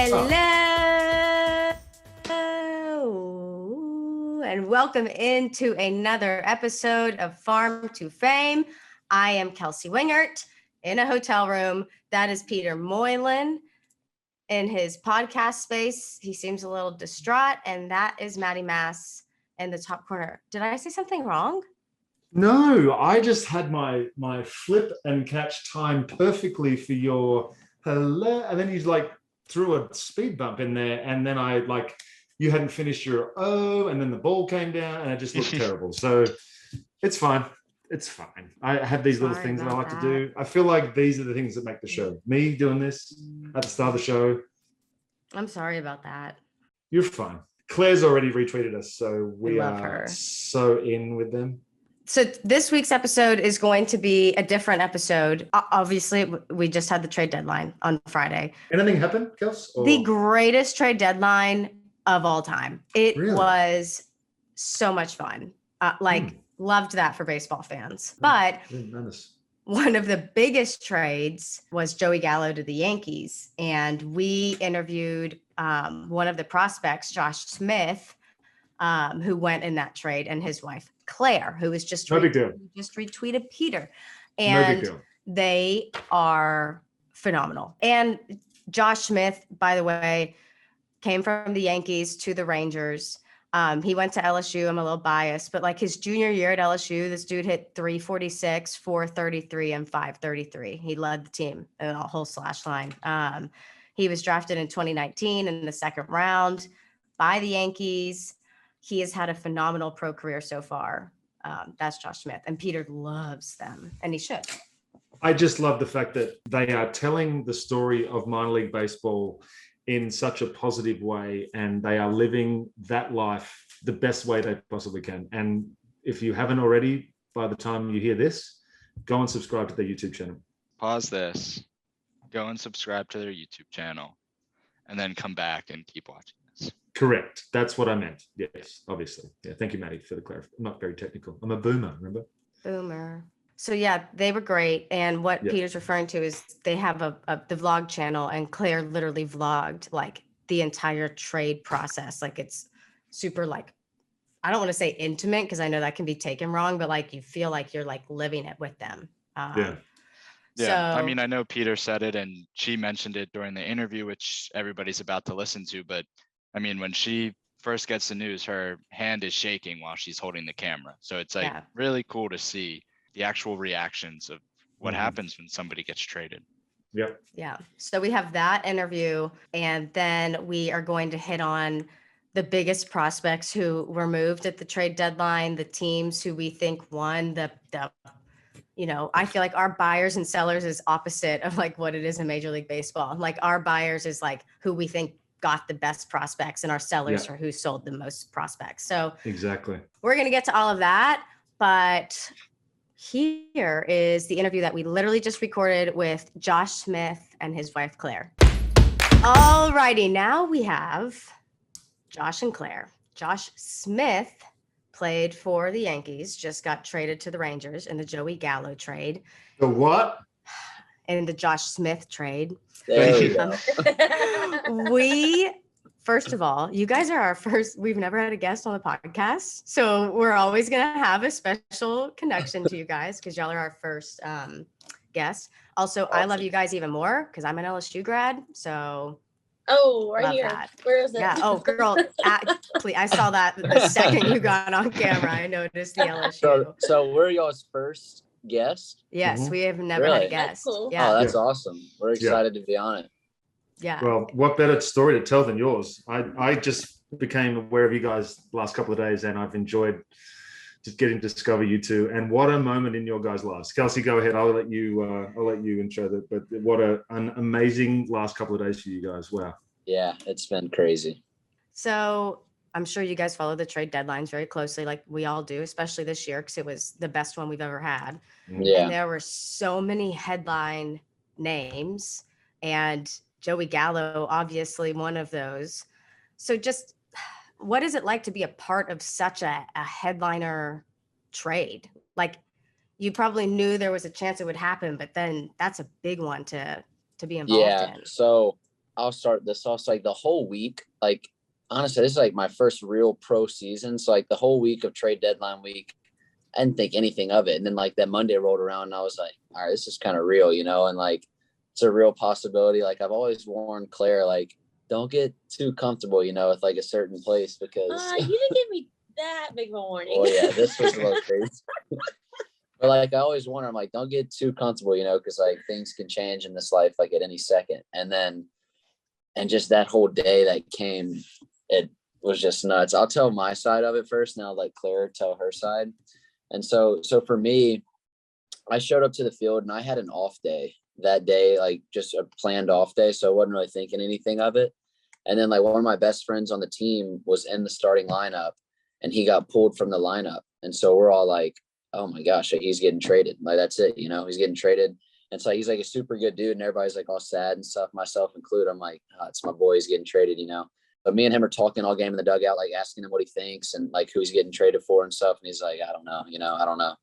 Hello, and welcome into another episode of Farm to Fame. I am Kelsey Wingert in a hotel room. That is Peter Moylan in his podcast space. He seems a little distraught, and that is Maddie Mass in the top corner. Did I say something wrong? No, I just had my flip and catch time perfectly for your hello, and then you threw a speed bump in there, and then you hadn't finished your and then the ball came down, and it just looked terrible. So it's fine. It's fine. I have these little things that I like to do. I feel like these are the things that make the show. Me doing this at the start of the show. I'm sorry about that. You're fine. Claire's already retweeted us, so we love are her. So in with them. So this week's episode is going to be a different episode. Obviously, we just had the trade deadline on Friday. Anything happen, Kels? The greatest trade deadline of all time. It was so much fun. Loved that for baseball fans. But one of the biggest trades was Joey Gallo to the Yankees. And we interviewed one of the prospects, Josh Smith, who went in that trade, and his wife, Claire, who was just retweeted Peter. And they are phenomenal. And Josh Smith, by the way, came from the Yankees to the Rangers. He went to LSU. I'm a little biased, but his junior year at LSU, this dude hit 346, 433, and 533. He led the team in a whole slash line. He was drafted in 2019 in the second round by the Yankees. He has had a phenomenal pro career so far. That's Josh Smith, and Peter loves them, and he should. I just love the fact that they are telling the story of minor league baseball in such a positive way, and they are living that life the best way they possibly can. And if you haven't already, by the time you hear this, go and subscribe to their YouTube channel. Pause this, go and subscribe to their YouTube channel, and then come back and keep watching this. Correct. That's what I meant. Yes, obviously. Yeah. Thank you, Maddie, for the clarification. I'm not very technical. I'm a boomer, remember? Boomer. So yeah, they were great. And what Peter's referring to is they have the vlog channel, and Claire literally vlogged the entire trade process. It's super I don't want to say intimate, because I know that can be taken wrong, but you feel like you're living it with them. Yeah. I mean, I know Peter said it, and she mentioned it during the interview, which everybody's about to listen to, but I mean, when she first gets the news, her hand is shaking while she's holding the camera. So it's really cool to see the actual reactions of what happens when somebody gets traded. Yep. Yeah. So we have that interview, and then we are going to hit on the biggest prospects who were moved at the trade deadline, the teams who we think won, I feel like our buyers and sellers is opposite of what it is in Major League Baseball. Our buyers is who we think got the best prospects, and our sellers are who sold the most prospects. So exactly, we're going to get to all of that, but here is the interview that we literally just recorded with Josh Smith and his wife, Claire. All righty, now we have Josh and Claire. Josh Smith played for the Yankees, just got traded to the Rangers in the Joey Gallo trade. The what? In the Josh Smith trade. We first of all, you guys are our first. We've never had a guest on the podcast, so we're always gonna have a special connection to you guys because y'all are our first guests. Also, awesome. I love you guys even more because I'm an LSU grad. So right here. That. Where is it? Yeah. Oh, girl, please, I saw that the second you got on camera. I noticed the LSU. So we're y'all's first guest? Yes, we have never had a guest. That's cool. Yeah. Oh, that's awesome. We're excited to be on it. Yeah. Well, what better story to tell than yours? I just became aware of you guys the last couple of days, and I've enjoyed just getting to discover you two. And what a moment in your guys' lives. Kelsey, go ahead. I'll let you intro that. But what an amazing last couple of days for you guys. Wow. Yeah, it's been crazy. So I'm sure you guys follow the trade deadlines very closely, like we all do, especially this year because it was the best one we've ever had. Yeah. And there were so many headline names, and Joey Gallo, obviously one of those. So just what is it like to be a part of such a headliner trade? Like, you probably knew there was a chance it would happen, but then that's a big one to be involved in. So I'll start this off. So like the whole week, like honestly, this is like my first real pro season. So like the whole week of trade deadline week, I didn't think anything of it. And then like that Monday rolled around and I was like, all right, this is kind of real, you know, and like it's a real possibility. Like I've always warned Claire, like, don't get too comfortable, you know, with like a certain place because you didn't give me that big of a warning. Oh yeah, this was a little crazy. But like I always warn her, I'm like, don't get too comfortable, you know, because like things can change in this life like at any second. And just that whole day that came, it was just nuts. I'll tell my side of it first, and I'll let Claire tell her side. And so for me, I showed up to the field and I had an off day that day, like just a planned off day. So I wasn't really thinking anything of it. And then like one of my best friends on the team was in the starting lineup and he got pulled from the lineup. And so we're all like, oh my gosh, he's getting traded. Like, that's it. You know, he's getting traded. And so he's like a super good dude and everybody's like all sad and stuff, myself included. I'm like, oh, it's my boy. He's getting traded, you know? But me and him are talking all game in the dugout, like asking him what he thinks and like who he's getting traded for and stuff. And he's like, I don't know, you know, I don't know.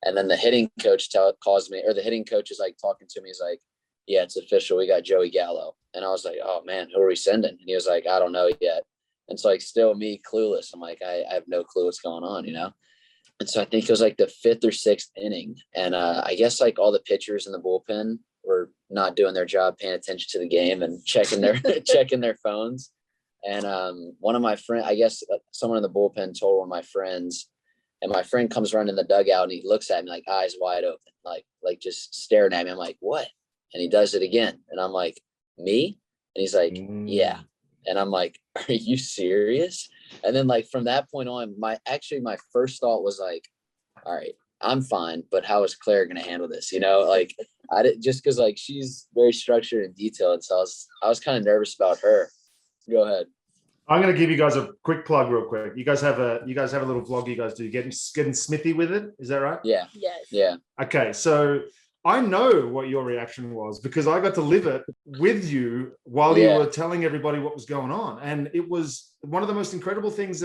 And then the hitting coach calls me, or the hitting coach is like talking to me. He's like, yeah, it's official. We got Joey Gallo. And I was like, oh man, who are we sending? And he was like, I don't know yet. And so like still me clueless. I'm like, I have no clue what's going on, you know? And so I think it was like the 5th or 6th inning. And I guess like all the pitchers in the bullpen were not doing their job, paying attention to the game and checking their checking their phones. And one of my friends, I guess someone in the bullpen told one of my friends, and my friend comes running in the dugout and he looks at me like eyes wide open, like just staring at me. I'm like, what? And he does it again. And I'm like, me? And he's like, yeah. And I'm like, are you serious? And then like from that point on, my first thought was like, all right, I'm fine, but how is Claire going to handle this? You know, like I did, just because like she's very structured and detailed. So I was kind of nervous about her. Go ahead. I'm going to give you guys a quick plug real quick. You guys have a little vlog you guys do, getting smithy with it. Is that right? Yeah. Yes. Yeah. Okay. So I know what your reaction was because I got to live it with you while you were telling everybody what was going on. And it was one of the most incredible things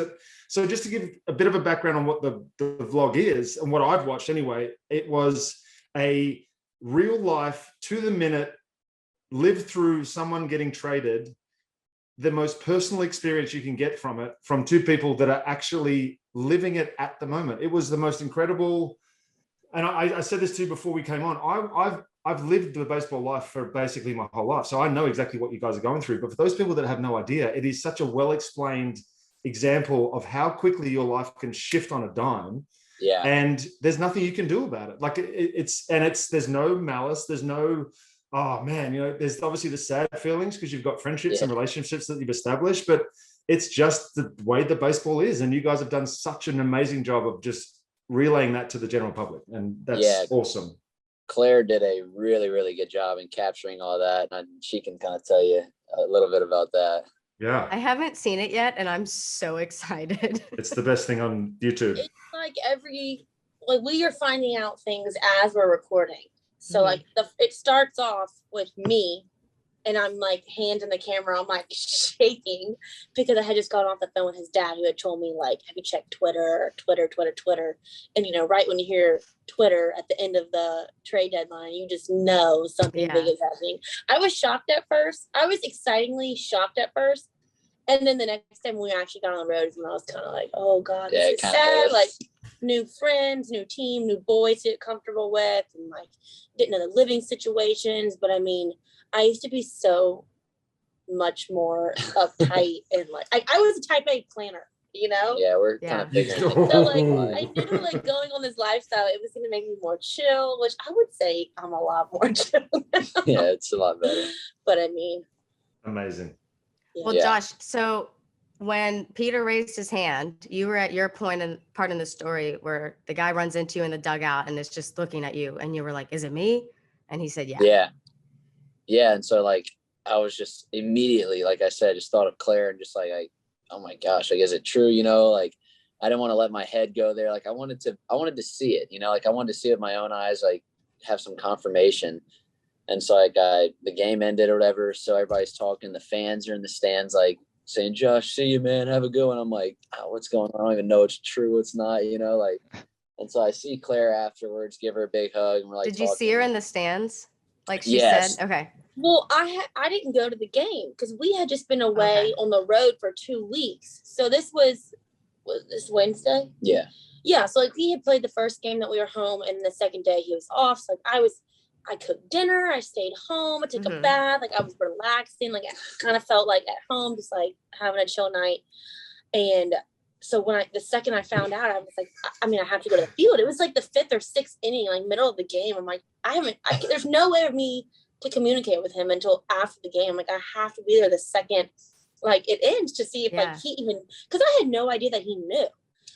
so just to give a bit of a background on what the vlog is and what I've watched anyway, it was a real life to the minute, live through someone getting traded, the most personal experience you can get from it, from two people that are actually living it at the moment. It was the most incredible. And I said this to you before we came on. I've lived the baseball life for basically my whole life, so I know exactly what you guys are going through. But for those people that have no idea, it is such a well-explained example of how quickly your life can shift on a dime. Yeah. And there's nothing you can do about it. Like there's no malice. There's no, oh man, you know, there's obviously the sad feelings because you've got friendships and relationships that you've established, but it's just the way the baseball is. And you guys have done such an amazing job of just relaying that to the general public, and that's awesome. Claire did a really, really good job in capturing all that, and she can kind of tell you a little bit about that. Yeah, I haven't seen it yet, and I'm so excited. It's the best thing on YouTube. It's like we are finding out things as we're recording. So like it starts off with me. And I'm like hand in the camera, I'm like shaking because I had just gotten off the phone with his dad who had told me like, have you checked Twitter? And you know, right when you hear Twitter at the end of the trade deadline, you just know something big is happening. I was shocked at first. I was excitingly shocked at first. And then the next time we actually got on the road is when I was kind of like, oh God, this is sad. Like new friends, new team, new boys to get comfortable with, and like didn't know the living situations. But I mean, I used to be so much more uptight and like I was a type A planner, you know? Yeah, we're kind of figuring so like I knew like going on this lifestyle, it was gonna make me more chill, which I would say I'm a lot more chill now. Yeah, it's a lot better. But I mean, amazing. Well, Josh, so when Peter raised his hand, you were at your part in the story where the guy runs into you in the dugout and is just looking at you, and you were like, is it me? And he said, yeah. And so like I was just immediately, like I said, just thought of Claire and just like oh my gosh, like is it true? You know, like I didn't want to let my head go there. Like I wanted to see it, you know, like I wanted to see it with my own eyes, like have some confirmation. And so like the game ended or whatever, so everybody's talking, the fans are in the stands like saying, Josh, see you, man, have a good one. I'm like, oh, what's going on? I don't even know it's true, it's not, you know, like. And so I see Claire afterwards, give her a big hug, and we're like, did you see her in the stands? Like she said? Okay. Well, I didn't go to the game because we had just been away on the road for 2 weeks. So this was this Wednesday? Yeah. Yeah. So like he had played the first game that we were home, and the second day he was off. So like I cooked dinner, I stayed home, I took a bath, like I was relaxing, like I kind of felt like at home, just like having a chill night. And so the second I found out, I was like, I have to go to the field. It was like the 5th or 6th inning, like middle of the game. I'm like, there's no way of me to communicate with him until after the game. Like I have to be there the second like it ends to see if like he even, because I had no idea that he knew,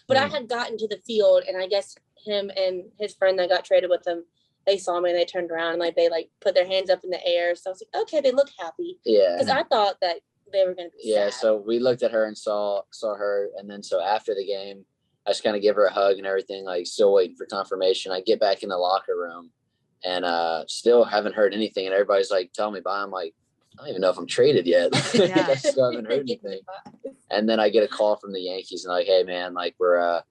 but I had gotten to the field, and I guess him and his friend that got traded with him, they saw me and they turned around and like they like put their hands up in the air. So I was like, okay, they look happy. Yeah. Because I thought that they were going to be sad. So we looked at her and saw her, and then so after the game, I just kind of give her a hug and everything, like still waiting for confirmation. I get back in the locker room and still haven't heard anything, and everybody's like telling me bye. I'm like, I don't even know if I'm traded yet. I still haven't heard anything. And then I get a call from the Yankees and like, hey man, like we're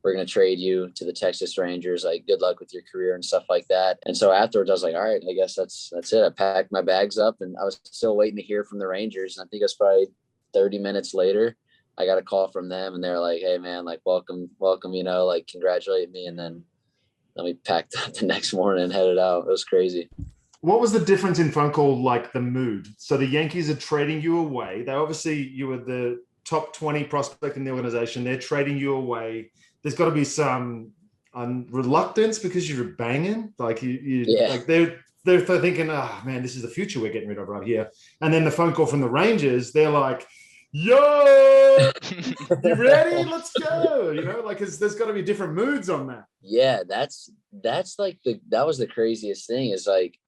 going to trade you to the Texas Rangers. Like, good luck with your career and stuff like that. And so afterwards I was like, all right, I guess that's it. I packed my bags up, and I was still waiting to hear from the Rangers. And I think it was probably 30 minutes later, I got a call from them, and they're like, hey man, like welcome, like congratulate me. And then we packed up the next morning and headed out. It was crazy. What was the difference in phone call, like the mood? So the Yankees are trading you away. You were the top 20 prospect in the organization. They're trading you away. There's got to be some reluctance because you're banging. Like like they're thinking, oh man, this is the future we're getting rid of right here. And then the phone call from the Rangers, they're like, yo, you ready? Let's go. Like there's got to be different moods on that. Yeah, that's like that was the craziest thing is like,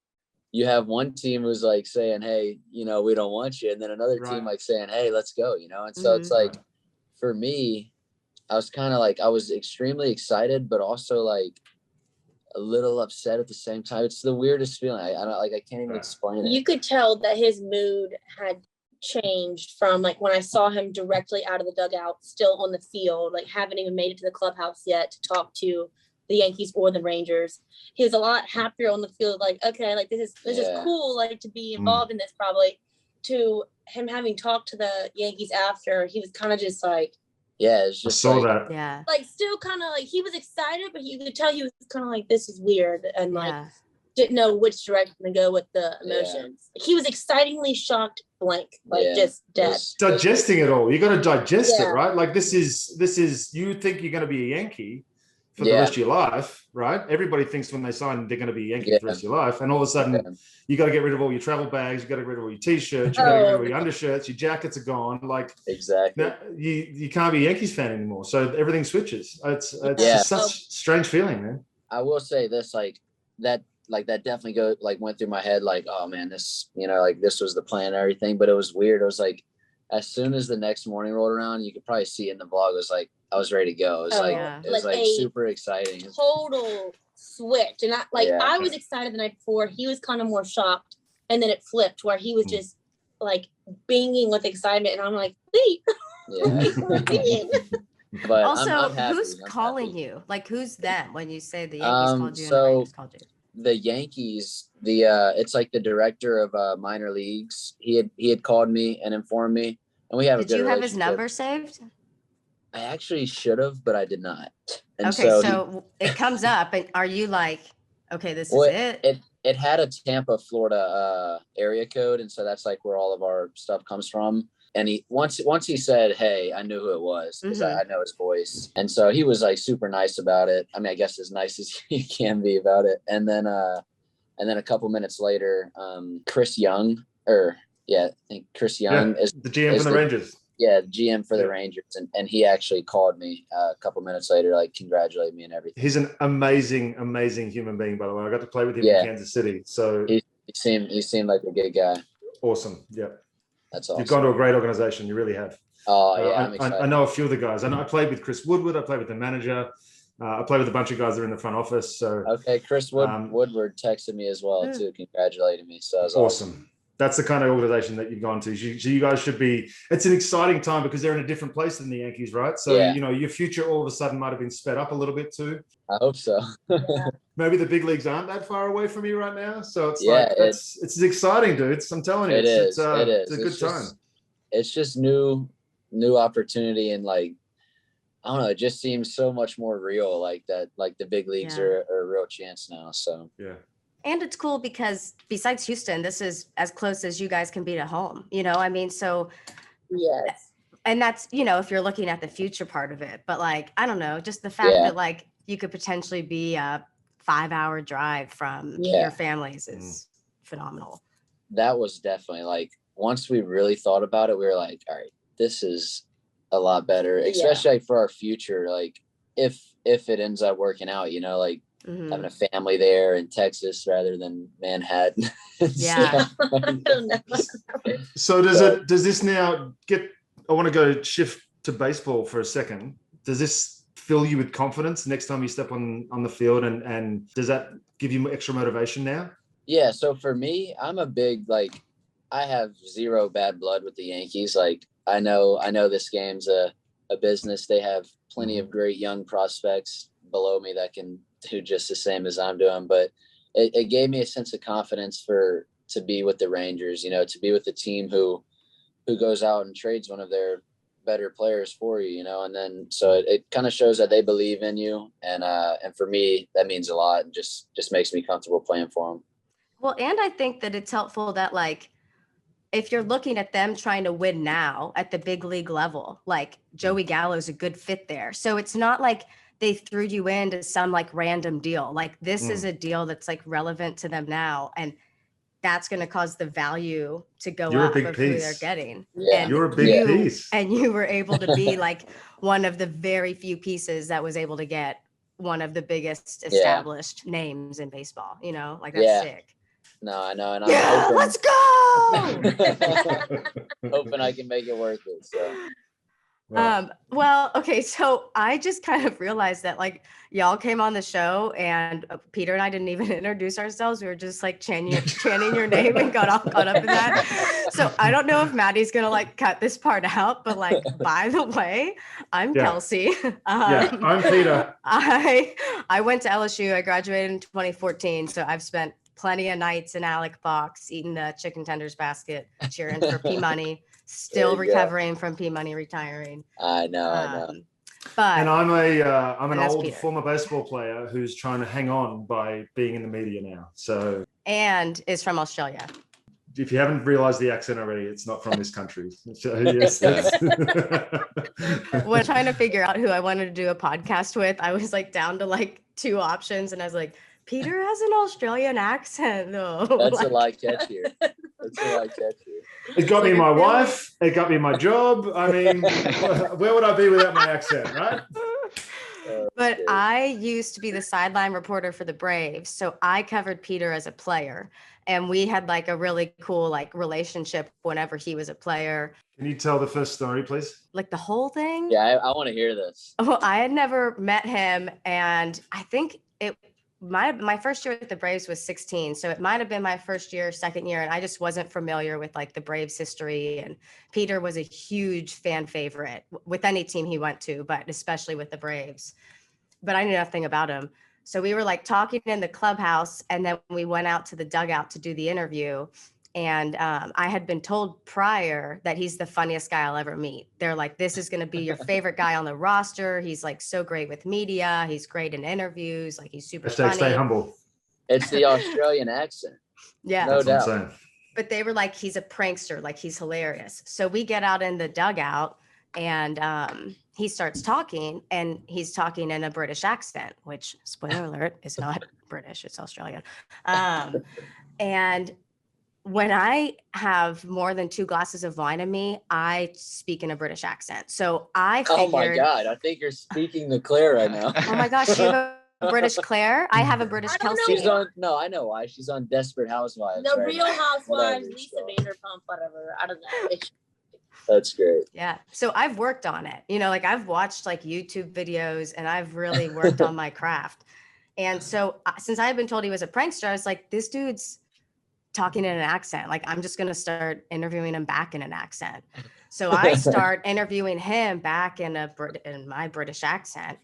you have one team who's like saying, hey, we don't want you. And then another team like saying, hey, let's go, And so it's like, for me, I was kind of like, I was extremely excited, but also like a little upset at the same time. It's the weirdest feeling. I can't even explain it. You could tell that his mood had changed from like when I saw him directly out of the dugout, still on the field, like haven't even made it to the clubhouse yet to talk to the Yankees or the Rangers. He was a lot happier on the field, like, okay, like this is cool, like to be involved in this, probably, to him having talked to the Yankees after. He was kind of just like, it's just like still kind of like he was excited, but you could tell he was kind of like, this is weird, and like didn't know which direction to go with the emotions. He was excitingly shocked, blank, like just dead. Digesting it all. You got to digest it, right? Like this is you think you're going to be a Yankee for the rest of your life, right? Everybody thinks when they sign they're going to be Yankee for the rest of your life, and all of a sudden you got to get rid of all your travel bags, you got to get rid of all your t-shirts, you got to get rid of all your undershirts, your jackets are gone. Like exactly, you can't be a Yankees fan anymore, so everything switches. It's just such a strange feeling, man. I will say this, that definitely went through my head, like, oh man, this like this was the plan and everything, but it was weird. It was like, as soon as the next morning rolled around, you could probably see it in the vlog. It was like I was ready to go. It was it was like super exciting. Total switch. And I was excited the night before. He was kind of more shocked. And then it flipped where he was just like binging with excitement. And I'm like, wait. But also, I'm happy. Who's calling you? Like, who's them when you say the Yankees called you and the Rangers called you? The Yankees, it's like the director of minor leagues. He had called me and informed me, and we have a good relationship. Did you have his number saved? I actually should have, but I did not. And okay, so it comes up, and are you like, okay, this is it? It had a Tampa, Florida area code, and so that's like where all of our stuff comes from. And he once he said, hey, I knew who it was because I know his voice. And so he was like super nice about it. I mean, I guess as nice as you can be about it. And then a couple minutes later, Chris Young, I think Chris Young is the GM for the Rangers. Yeah, GM for the Rangers. And he actually called me a couple minutes later, like congratulate me and everything. He's an amazing, amazing human being, by the way. I got to play with him in Kansas City. So he seemed like a good guy. Awesome. Yeah. That's awesome. You've gone to a great organization. You really have. Oh, yeah. I know a few of the guys. I played with Chris Woodward. I played with the manager. I played with a bunch of guys that are in the front office. So okay, Chris Woodward texted me as well too, congratulating me. So that was awesome. That's the kind of organization that you've gone to. So you guys should be, it's an exciting time because they're in a different place than the Yankees, right? So, you know, your future all of a sudden might have been sped up a little bit too. I hope so. Maybe the big leagues aren't that far away from you right now. So it's it's exciting, dudes. I'm telling you, it's a good time. It's just new opportunity, and like, I don't know, it just seems so much more real, like that, like the big leagues are a real chance now. So yeah. And it's cool because besides Houston, this is as close as you guys can be to home, you know? I mean, so yes. And that's, you know, if you're looking at the future part of it, but like, I don't know, just the fact that like you could potentially be a 5-hour drive from your families is phenomenal. That was definitely like, once we really thought about it, we were like, all right, this is a lot better, especially like for our future. Like if it ends up working out, you know, like, having a family there in Texas rather than Manhattan. Yeah. So does this now I want to go shift to baseball for a second. Does this fill you with confidence next time you step on the field, and does that give you extra motivation now? Yeah. So for me, I'm a big, like, I have zero bad blood with the Yankees. Like, I know this game's a business. They have plenty of great young prospects below me that can do just the same as I'm doing, but it gave me a sense of confidence to be with the Rangers, you know, to be with the team who goes out and trades one of their better players for you, you know, and then so it kind of shows that they believe in you, and for me that means a lot, and just makes me comfortable playing for them. Well, and I think that it's helpful that, like, if you're looking at them trying to win now at the big league level, like Joey Gallo is a good fit there. So it's not like they threw you into some like random deal. Like this is a deal that's like relevant to them now. And that's going to cause the value to go up of who they're getting. Yeah. And you're a big piece. And you were able to be like one of the very few pieces that was able to get one of the biggest established names in baseball, you know, like that's sick. No, I know. And I'm hoping, let's go. hoping I can make it worth it. So. Well, okay. So I just kind of realized that like y'all came on the show and Peter and I didn't even introduce ourselves. We were just like chanting your name and got all caught up in that. So I don't know if Maddie's going to like cut this part out, but like, by the way, I'm Kelsey. I'm Peter. I went to LSU. I graduated in 2014. So I've spent plenty of nights in Alec Box eating the chicken tenders basket, cheering for P Money. Still recovering from P Money retiring. I know. But and I'm an old former baseball player who's trying to hang on by being in the media now. So and is from Australia. If you haven't realized the accent already, it's not from this country. So, yes. When trying to figure out who I wanted to do a podcast with, I was like down to like 2 options, and I was like, Peter has an Australian accent though. That's a lot catchier. It got me my wife. It got me my job. I mean, where would I be without my accent, right? But I used to be the sideline reporter for the Braves. So I covered Peter as a player. And we had like a really cool like relationship whenever he was a player. Can you tell the first story, please? Like the whole thing? Yeah, I want to hear this. Well, I had never met him. And I think my first year with the Braves was 16. So it might have been my first year, second year. And I just wasn't familiar with like the Braves history. And Peter was a huge fan favorite with any team he went to, but especially with the Braves. But I knew nothing about him. So we were like talking in the clubhouse, and then we went out to the dugout to do the interview. And I had been told prior that he's the funniest guy I'll ever meet. They're like, this is going to be your favorite guy on the roster. He's like so great with media. He's great in interviews. Like he's super funny. Stay humble. It's the Australian accent. Yeah. No doubt. But they were like, he's a prankster. Like he's hilarious. So we get out in the dugout, and he starts talking, and he's talking in a British accent, which, spoiler alert, is not British. It's Australian. And when I have more than 2 glasses of wine in me, I speak in a British accent. So I figured, oh my God, I think you're speaking the Claire right now. Oh my gosh, you have a British Claire? I have a British Kelsey. She's on, no, I know why. She's on Desperate Housewives. The Real Housewives, Lisa Vanderpump, whatever. I don't know. That's great. Yeah. So I've worked on it. You know, like I've watched like YouTube videos, and I've really worked on my craft. And so since I had been told he was a prankster, I was like, this dude's talking in an accent. Like, I'm just going to start interviewing him back in an accent. So I start interviewing him back in my British accent.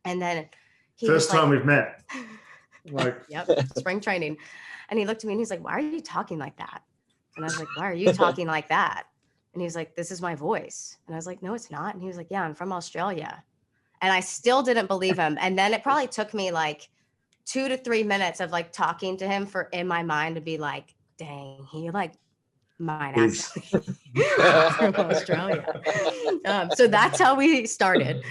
And then first time we've met. Like, yep, spring training. And he looked at me and he's like, why are you talking like that? And I was like, why are you talking like that? And he's like, this is my voice. And I was like, no, it's not. And he was like, yeah, I'm from Australia. And I still didn't believe him. And then it probably took me like 2 to 3 minutes of like talking to him for in my mind to be like, dang, he like might actually from Australia. So that's how we started.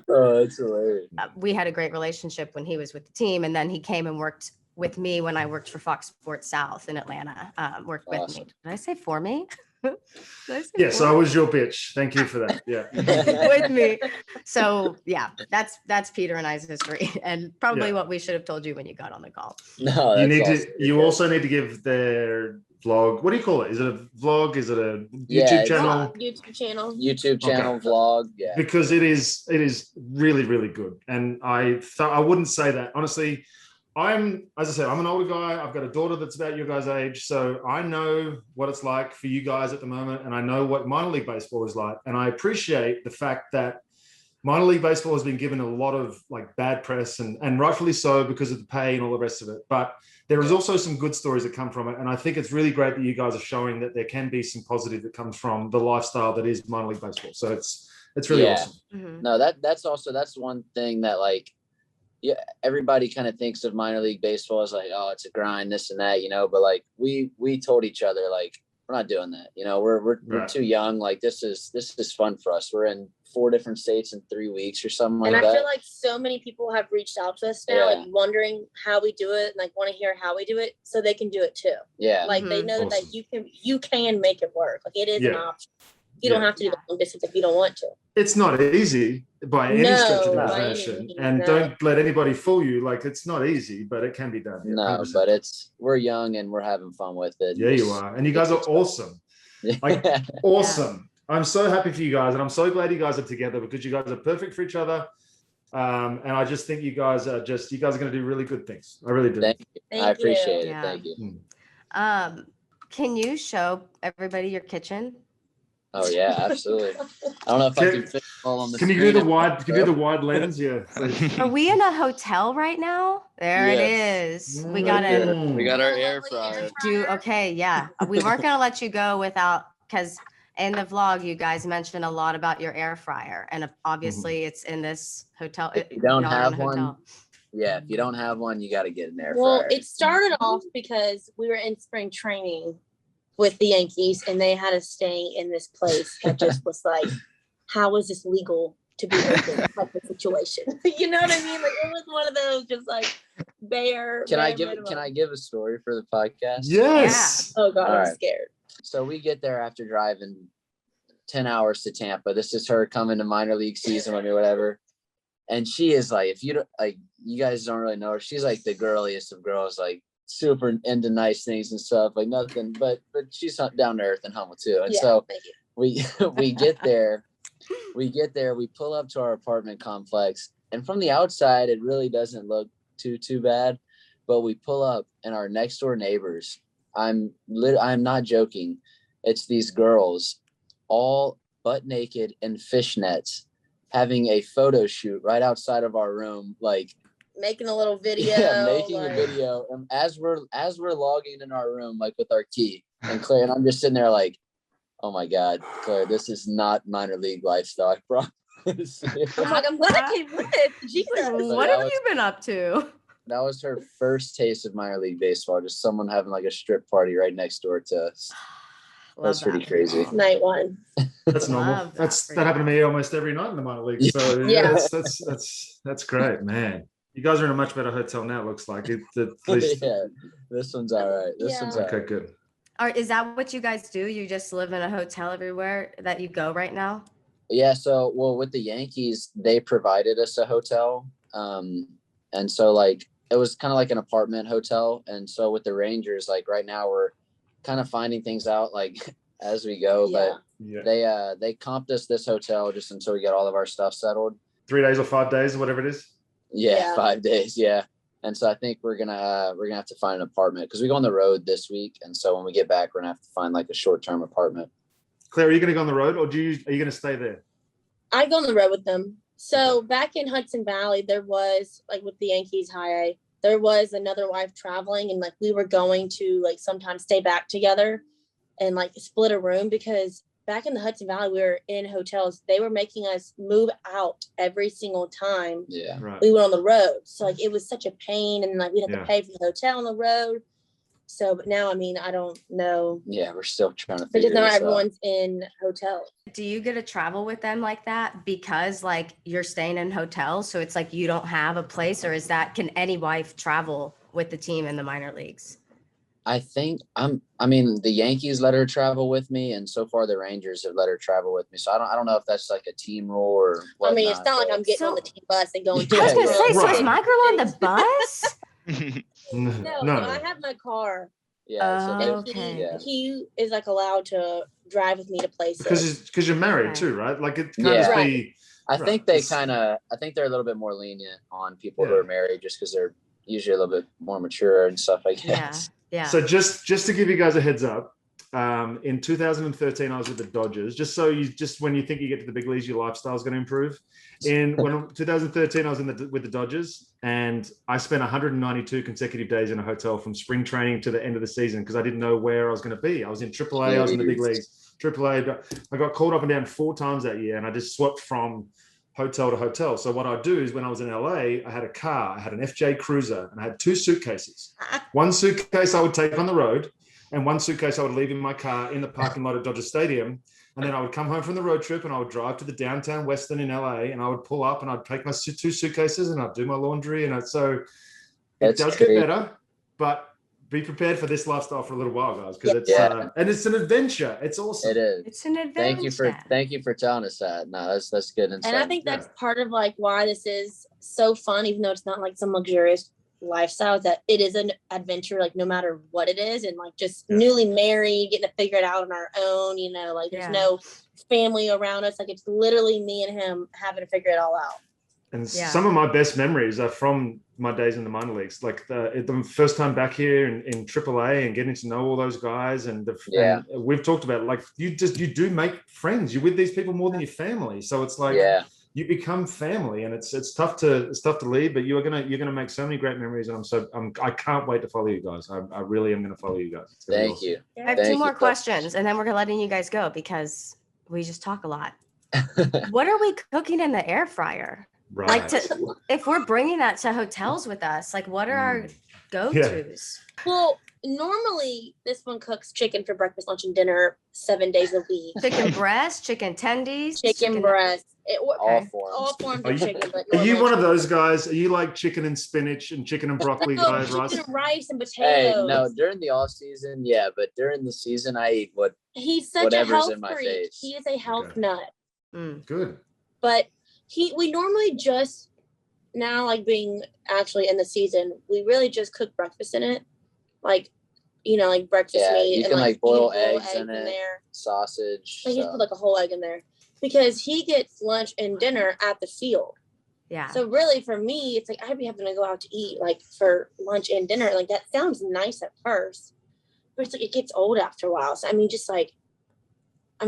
Oh, that's hilarious. We had a great relationship when he was with the team, and then he came and worked with me when I worked for Fox Sports South in Atlanta. Worked with me. Did I say for me? Yes, I was your bitch. Thank you for that. Yeah. With me. So yeah, that's Peter and I's history, and probably what we should have told you when you got on the call. No, you also need to give their vlog. What do you call it? Is it a vlog? Is it a YouTube channel? YouTube channel vlog. Yeah. Because it is really, really good. And I wouldn't say that. Honestly, as I said, I'm an older guy. I've got a daughter that's about your guys' age. So I know what it's like for you guys at the moment. And I know what minor league baseball is like. And I appreciate the fact that minor league baseball has been given a lot of like bad press and rightfully so because of the pay and all the rest of it. But there is also some good stories that come from it. And I think it's really great that you guys are showing that there can be some positive that comes from the lifestyle that is minor league baseball. So it's really awesome. Mm-hmm. No, that's one thing that like, yeah, everybody kind of thinks of minor league baseball as like, oh, it's a grind, this and that, but like we told each other, like, we're not doing that. We're too young. Like this is fun for us. We're in 4 different states in 3 weeks or something like that. And I feel like so many people have reached out to us now, like wondering how we do it and like want to hear how we do it so they can do it too. Yeah. Like they know that you can make it work. Like it is an option. You don't have to do the long distance if you don't want to. It's not easy by any stretch of the imagination. And don't let anybody fool you. Like it's not easy, but it can be done. Yeah, no, 100%. But we're young and we're having fun with it. Yeah, you are. And you guys are awesome. Like awesome. I'm so happy for you guys. And I'm so glad you guys are together because you guys are perfect for each other. And I just think you guys are going to do really good things. I really do. Thank you. I appreciate it. Thank you. Can you show everybody your kitchen? Oh yeah, absolutely. I don't know if I can fit all on the screen. Can you do the wide lens? Yeah. Are we in a hotel right now? There it is. We got our air fryer. Okay, yeah. We weren't gonna let you go without, because in the vlog you guys mentioned a lot about your air fryer, and obviously it's in this hotel. If you don't have one, if you don't have one, you got to get an air fryer. Well, it started off because we were in spring training with the Yankees, and they had us staying in this place that just was like, how is this legal to be open type of situation? You know what I mean? Like it was one of those just like bare. Can I give a story for the podcast? Yes. Yeah. Oh God, I'm scared. So we get there after driving 10 hours to Tampa. This is her coming to minor league season with me, whatever. And she is like, if you don't like, you guys don't really know her. She's like the girliest of girls, like super into nice things and stuff, like nothing, but she's down to earth and humble too. And so we get there, we pull up to our apartment complex, and from the outside, it really doesn't look too bad, but we pull up and our next door neighbors, I'm not joking. It's these girls all butt naked in fishnets having a photo shoot right outside of our room, like making a little video. Yeah, making a video. And as we're logging in our room, like with our key, and Claire, and I'm just sitting there like, oh my God, Claire, this is not minor league lifestyle, bro. I'm like, I'm glad I came with it. Jesus. What have you been up to? That was her first taste of minor league baseball. Just someone having like a strip party right next door to us. That's pretty crazy. Night one. That's normal. That happened to me almost every night in the minor league. So that's great, man. You guys are in a much better hotel now, it looks like. At least. Yeah, this one's all right. One's all right. Okay, good. Is that what you guys do? You just live in a hotel everywhere that you go right now? Yeah, so, with the Yankees, they provided us a hotel. And so, like, it was kind of like an apartment hotel. And so with the Rangers, like, right now we're kind of finding things out, like, as we go. But they comped us this hotel just until we get all of our stuff settled. 3 days or 5 days or whatever it is? Yeah, 5 days. Yeah. And so I think we're gonna have to find an apartment because we go on the road this week, and so when we get back, we're gonna have to find like a short-term apartment. Claire, are you gonna go on the road, or are you gonna stay there? I go on the road with them. So back in Hudson Valley, there was like with the Yankees high A, there was another wife traveling, and like we were going to like sometimes stay back together and like split a room because back in the Hudson Valley, we were in hotels. They were making us move out every single time we went on the road. So like it was such a pain, and like we'd have to pay for the hotel on the road. So, but now, I mean, I don't know. Yeah, we're still trying to figure because now this everyone's out. in hotels. Do you get to travel with them like that because like you're staying in hotels? So it's like you don't have a place, or can any wife travel with the team in the minor leagues? I think I mean, the Yankees let her travel with me, and so far the Rangers have let her travel with me. So I don't know if that's like a team rule or whatnot. I mean, it's not like I'm getting on the team bus and going. I was gonna say, so is my girl on the bus? No, I have my car. Yeah, he is like allowed to drive with me to places because you're married too, right? Like it can't just be. I think they're a little bit more lenient on people who are married just because they're usually a little bit more mature and stuff, I guess. Yeah. So just to give you guys a heads up, in 2013 I was with the Dodgers. Just when you think you get to the big leagues, your lifestyle is going to improve. In 2013 I was with the Dodgers, and I spent 192 consecutive days in a hotel from spring training to the end of the season because I didn't know where I was going to be. I was in AAA, I was in the big leagues. AAA, I got called up and down 4 times that year, and I just swapped from hotel to hotel. So what I'd do is when I was in LA, I had a car, I had an FJ Cruiser, and I had 2 suitcases. One suitcase I would take on the road, and one suitcase I would leave in my car in the parking lot at Dodger Stadium. And then I would come home from the road trip and I would drive to the downtown Western in LA, and I would pull up and I'd take my 2 suitcases and I'd do my laundry. And so it does get better, but be prepared for this lifestyle for a little while, guys, because and it's an adventure. It's awesome. It is. It's an adventure. Thank you for telling us that. No, that's good insight. And I think that's part of like why this is so fun, even though it's not like some luxurious lifestyle, that it is an adventure, like no matter what it is. And like just newly married, getting to figure it out on our own, you know, like there's no family around us. Like it's literally me and him having to figure it all out. And some of my best memories are from my days in the minor leagues, like the first time back here in AAA and getting to know all those guys. And we've talked about, like, you do make friends. You're with these people more than your family. So it's like you become family, and it's tough to leave, but you're gonna make so many great memories. And I can't wait to follow you guys. I really am gonna follow you guys. Thank you. I have 2 more questions, and then we're letting you guys go because we just talk a lot. What are we cooking in the air fryer? Right. Like if we're bringing that to hotels with us, like what are our go-tos? Well, normally this one cooks chicken for breakfast, lunch, and dinner 7 days a week. Chicken breast, chicken tendies, chicken breast. All forms of chicken. But are you one of those guys? Are you like chicken and spinach and chicken and broccoli guys? Chicken and rice and potatoes. Hey, no, during the off season, but during the season, I eat he's such a health in my freak. face. He is a health nut. Good. But we normally just now, like being actually in the season, we really just cook breakfast in it, like like breakfast meat. You can and like boil eggs in it, there. sausage. Like you put like a whole egg in there because he gets lunch and dinner at the field. Yeah. So really, for me, it's like I'd be having to go out to eat like for lunch and dinner. Like that sounds nice at first, but it's like it gets old after a while. So I mean,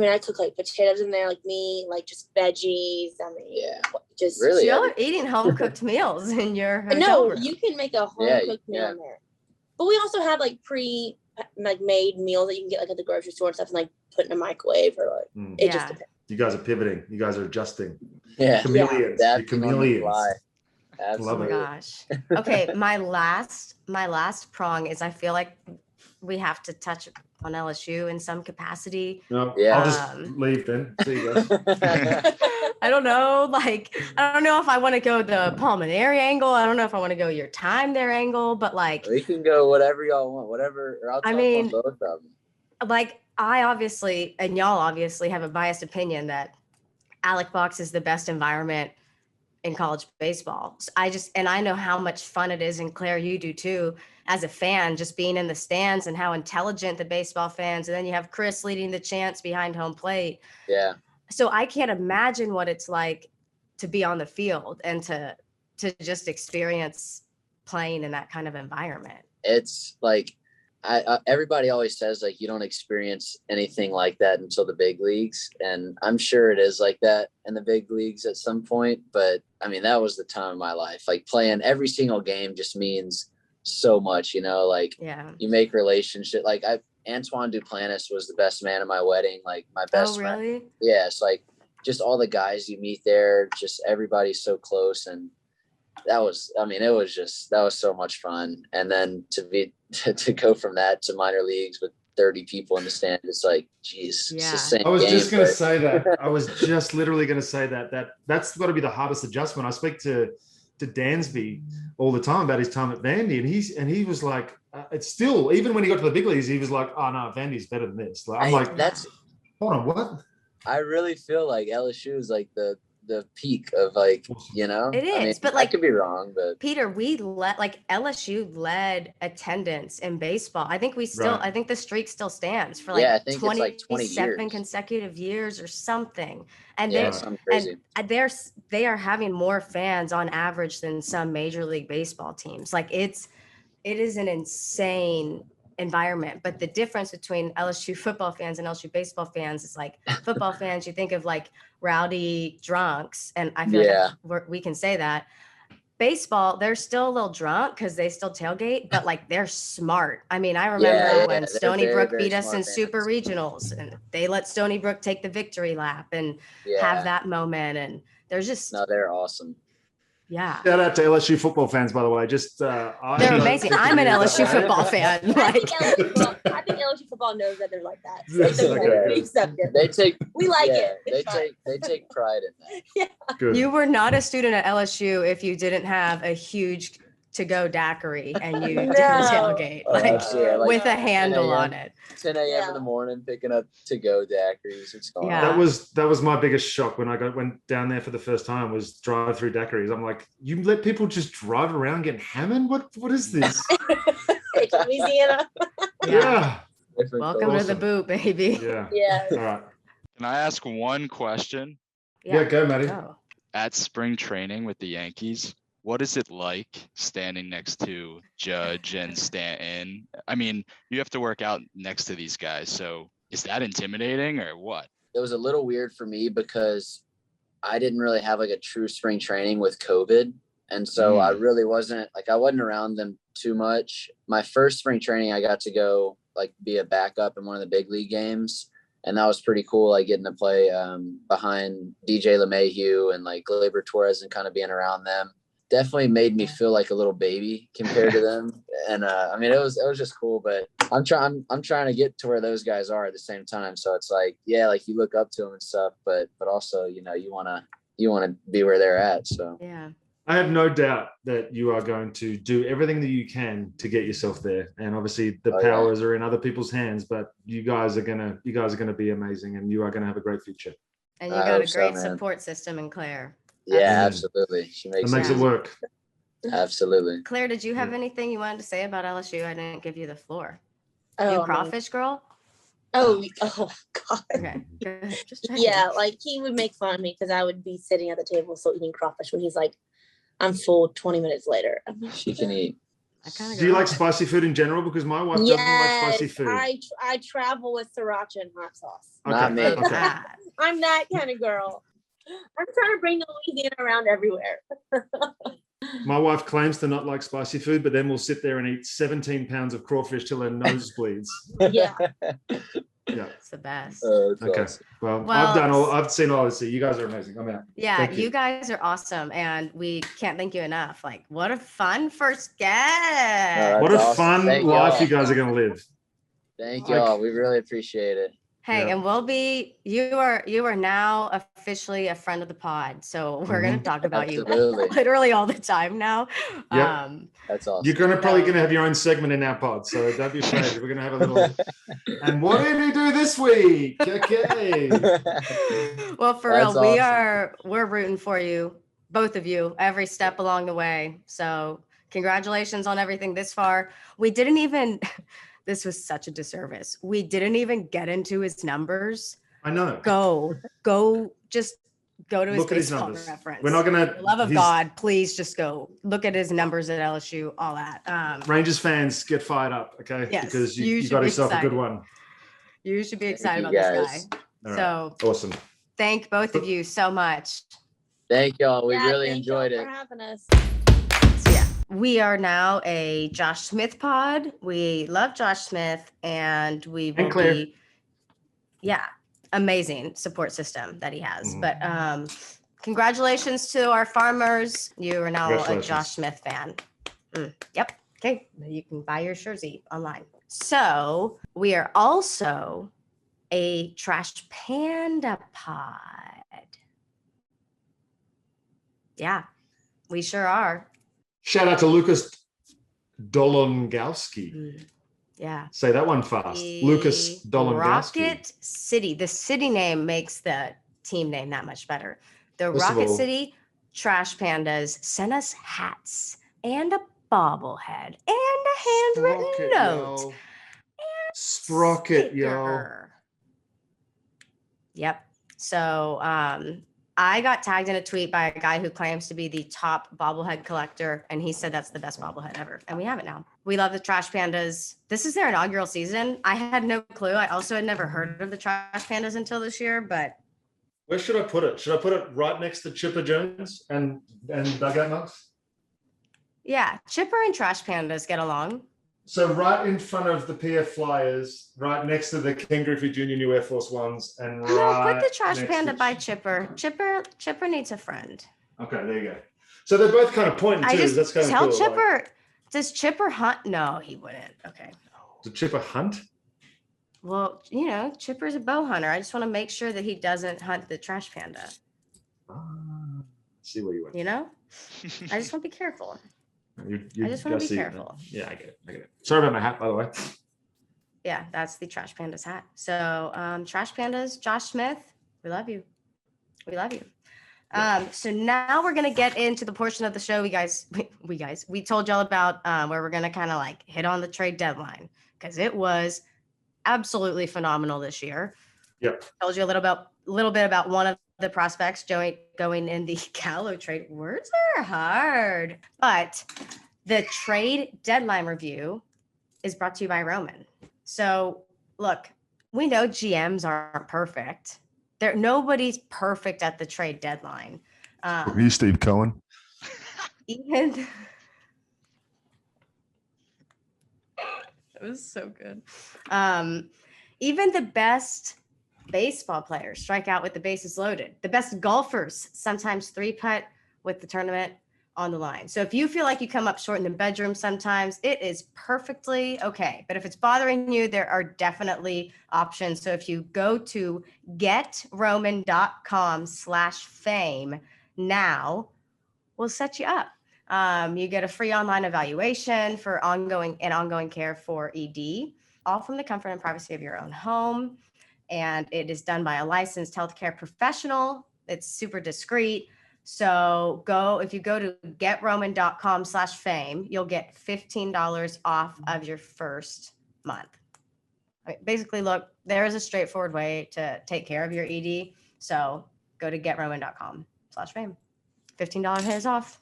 I cook like potatoes in there, like meat, like just veggies. I mean, just really. So y'all are eating home cooked meals in your hotel No, room. you can make a home cooked meal in there. But we also have like made meals that you can get like at the grocery store and stuff, and like put in a microwave or like it just depends. You guys are pivoting. You guys are adjusting. Yeah, chameleons. You're chameleons. Absolutely. Oh my gosh. Okay, my last prong is I feel like we have to touch on LSU in some capacity. No, I'll just leave then. See you guys. I don't know. Like, I don't know if I want to go the pulmonary angle. I don't know if I want to go your time there angle, but like we can go whatever y'all want, whatever. Or I'll talk on both of them. Like I obviously, and y'all obviously have a biased opinion that Alec Box is the best environment in college baseball. So I know how much fun it is, and Claire, you do too, as a fan, just being in the stands and how intelligent the baseball fans, and then you have Chris leading the chants behind home plate. Yeah. So I can't imagine what it's like to be on the field and to just experience playing in that kind of environment. It's like, everybody always says like you don't experience anything like that until the big leagues, and I'm sure it is like that in the big leagues at some point. But I mean, that was the time of my life. Like playing every single game just means so much, you know. Like you make relationship. Like Antoine Duplantis was the best man at my wedding. Like my best friend. Really? Yeah, it's like just all the guys you meet there. Just everybody's so close, and that was so much fun. And then to go from that to minor leagues with 30 people in the stand, it's like, geez, it's the same I was game, just going to say that. I was just literally going to say that's got to be the hardest adjustment. I speak to Dansby all the time about his time at Vandy, and he was like, it's still, even when he got to the big leagues, he was like, oh no, Vandy's better than this. Like, I'm like, hold on, what? I really feel like LSU is like the peak of like, you know, it is, but like, I could be wrong, but Peter, LSU led attendance in baseball. I think I think the streak still stands for like, I think 20, it's like 20 years. consecutive years or something. And something crazy. And they are having more fans on average than some Major League Baseball teams. Like it is an insane environment. But the difference between LSU football fans and LSU baseball fans is like football fans, you think of like rowdy drunks, and I feel like we can say that. Baseball, they're still a little drunk because they still tailgate, but like they're smart. I mean, I remember when Stony Brook beat us in super regionals, and they let Stony Brook take the victory lap and have that moment. And they're just they're awesome. Yeah. Shout out to LSU football fans, by the way. Just they're amazing. I'm an LSU football fan. I think LSU football knows that they're like that. So we accept it. We like it. They take pride in that. Good. You were not a student at LSU if you didn't have a huge to-go daiquiri and you did tailgate with a handle on it. 10 a.m. in the morning picking up to-go daiquiris. It's gone. That was my biggest shock when I went down there for the first time, was drive-through daiquiris. I'm like, you let people just drive around getting hammered? What is this? It's Louisiana. Welcome to the boot, baby. Yeah. All right. Can I ask one question? Yeah, go, Maddie. Go. At spring training with the Yankees, what is it like standing next to Judge and Stanton? I mean, you have to work out next to these guys. So is that intimidating or what? It was a little weird for me because I didn't really have like a true spring training with COVID. And so I really wasn't around them too much. My first spring training, I got to go like be a backup in one of the big league games. And that was pretty cool. Like getting to play behind DJ LeMahieu and like Gleyber Torres and kind of being around them. Definitely made me feel like a little baby compared to them. And I mean, it was just cool, but I'm trying to get to where those guys are at the same time. So it's like, like you look up to them and stuff, but also, you know, you want to be where they're at. So I have no doubt that you are going to do everything that you can to get yourself there. And obviously the powers are in other people's hands, but you guys are going to be amazing, and you are going to have a great future. And you got a great support system in Claire. Yeah, absolutely. She makes it work. Absolutely. Claire, did you have anything you wanted to say about LSU? I didn't give you the floor. You crawfish girl? Oh God. Okay. Good. Just checking. Yeah, like he would make fun of me because I would be sitting at the table still eating crawfish when he's like, I'm full 20 minutes later. She can eat. Do you like spicy food in general? Because my wife doesn't like spicy food. I travel with sriracha and hot sauce. Okay. Not me. Okay. I'm that kind of girl. I'm trying to bring Louisiana around everywhere. My wife claims to not like spicy food, but then we'll sit there and eat 17 pounds of crawfish till her nose bleeds. Yeah. It's the best. Okay. Awesome. Well, I've seen all this. You guys are amazing. I'm out. Yeah, you guys are awesome, and we can't thank you enough. Like, what a fun first guest. What a fun life you guys are going to live. Thank you all. We really appreciate it. Hey, and you are now officially a friend of the pod. So we're going to talk about you literally all the time now. That's awesome. You're probably going to have your own segment in our pod. So don't be afraid. We're going to have a little, and what did he do this week? Okay. Well, for real, awesome. We're rooting for you, both of you, every step along the way. So congratulations on everything this far. We didn't even... This was such a disservice. We didn't even get into his numbers. I know. Go just Go to his Look at his baseball numbers. reference. We're not going For the love of God, please just go look at his numbers at LSU, all that. Rangers fans get fired up, okay? Yes, because you you should got be yourself a excited. good one. You should be excited Thank you, about guys. this guy. All So right. Awesome. thank both of you so much. Thank y'all. We Yeah, really thank enjoyed y'all it. for having us. So yeah, we are now a Josh Smith pod. We love Josh Smith, and we will Claire. be, amazing support system that he has. Mhm. But congratulations to our farmers. You are now a Congratulations. Josh Smith fan. Yep. Okay. You can buy your jersey online. So we are also a Trash Panda pod. Yeah, we sure are. Shout out to Lucas Dolongowski. Yeah. Say that one fast. Lucas Dolongowski. Rocket City. The city name makes the team name that much better. The First of Rocket all- City Trash Pandas sent us hats and a bobblehead and a handwritten Sprocket, note. yo. Sprocket, yo. Sticker. Yep. So I got tagged in a tweet by a guy who claims to be the top bobblehead collector, and he said that's the best bobblehead ever. And we have it now. We love the Trash Pandas. This is their inaugural season. I had no clue. I also had never heard of the Trash Pandas until this year, but Where should I put it? Should I put it right next to Chipper Jones and Dugout Mugs? yeah, Chipper and Trash Pandas get along. So right in front of the PF Flyers, right next to the Ken Griffey Jr. New Air Force Ones, and No, right put the Trash next Panda to- by Chipper. Chipper needs a friend. Okay, there you go. So they're both kind of pointing I too. just That's kind of tell cool. Chipper. Like, Does Chipper hunt? No, he wouldn't. Okay. the Chipper hunt? Well, Chipper's a bow hunter. I just want to make sure that he doesn't hunt the Trash Panda. See where you went. I just want to be careful. You I just wanna be see it, careful. Yeah, I get it. Sorry about my hat, by the way. Yeah, that's the Trash Pandas hat. So, Trash Pandas, Josh Smith, we love you. We love you. So now we're gonna get into the portion of the show we told y'all about where we're gonna kind of like hit on the trade deadline because it was absolutely phenomenal this year. Yep. Told you a little bit about one of the prospects, Joey, going in the Gallo trade. Words are hard, but the trade deadline review is brought to you by Roman. So look, we know GMs aren't perfect. Nobody's perfect at the trade deadline. you, Steve Cohen. Even it was so good. Even the best baseball players strike out with the bases loaded. The best golfers sometimes three-putt with the tournament on the line. So if you feel like you come up short in the bedroom sometimes, it is perfectly okay. But if it's bothering you, there are definitely options. So if you go to getroman.com/fame now, we'll set you up. You get a free online evaluation for ongoing care for ED, all from the comfort and privacy of your own home. And it is done by a licensed healthcare professional. It's super discreet. So if you go to getroman.com/fame, you'll get $15 off of your first month. Basically, look, there is a straightforward way to take care of your ED. So go to getroman.com/fame. $15 is off.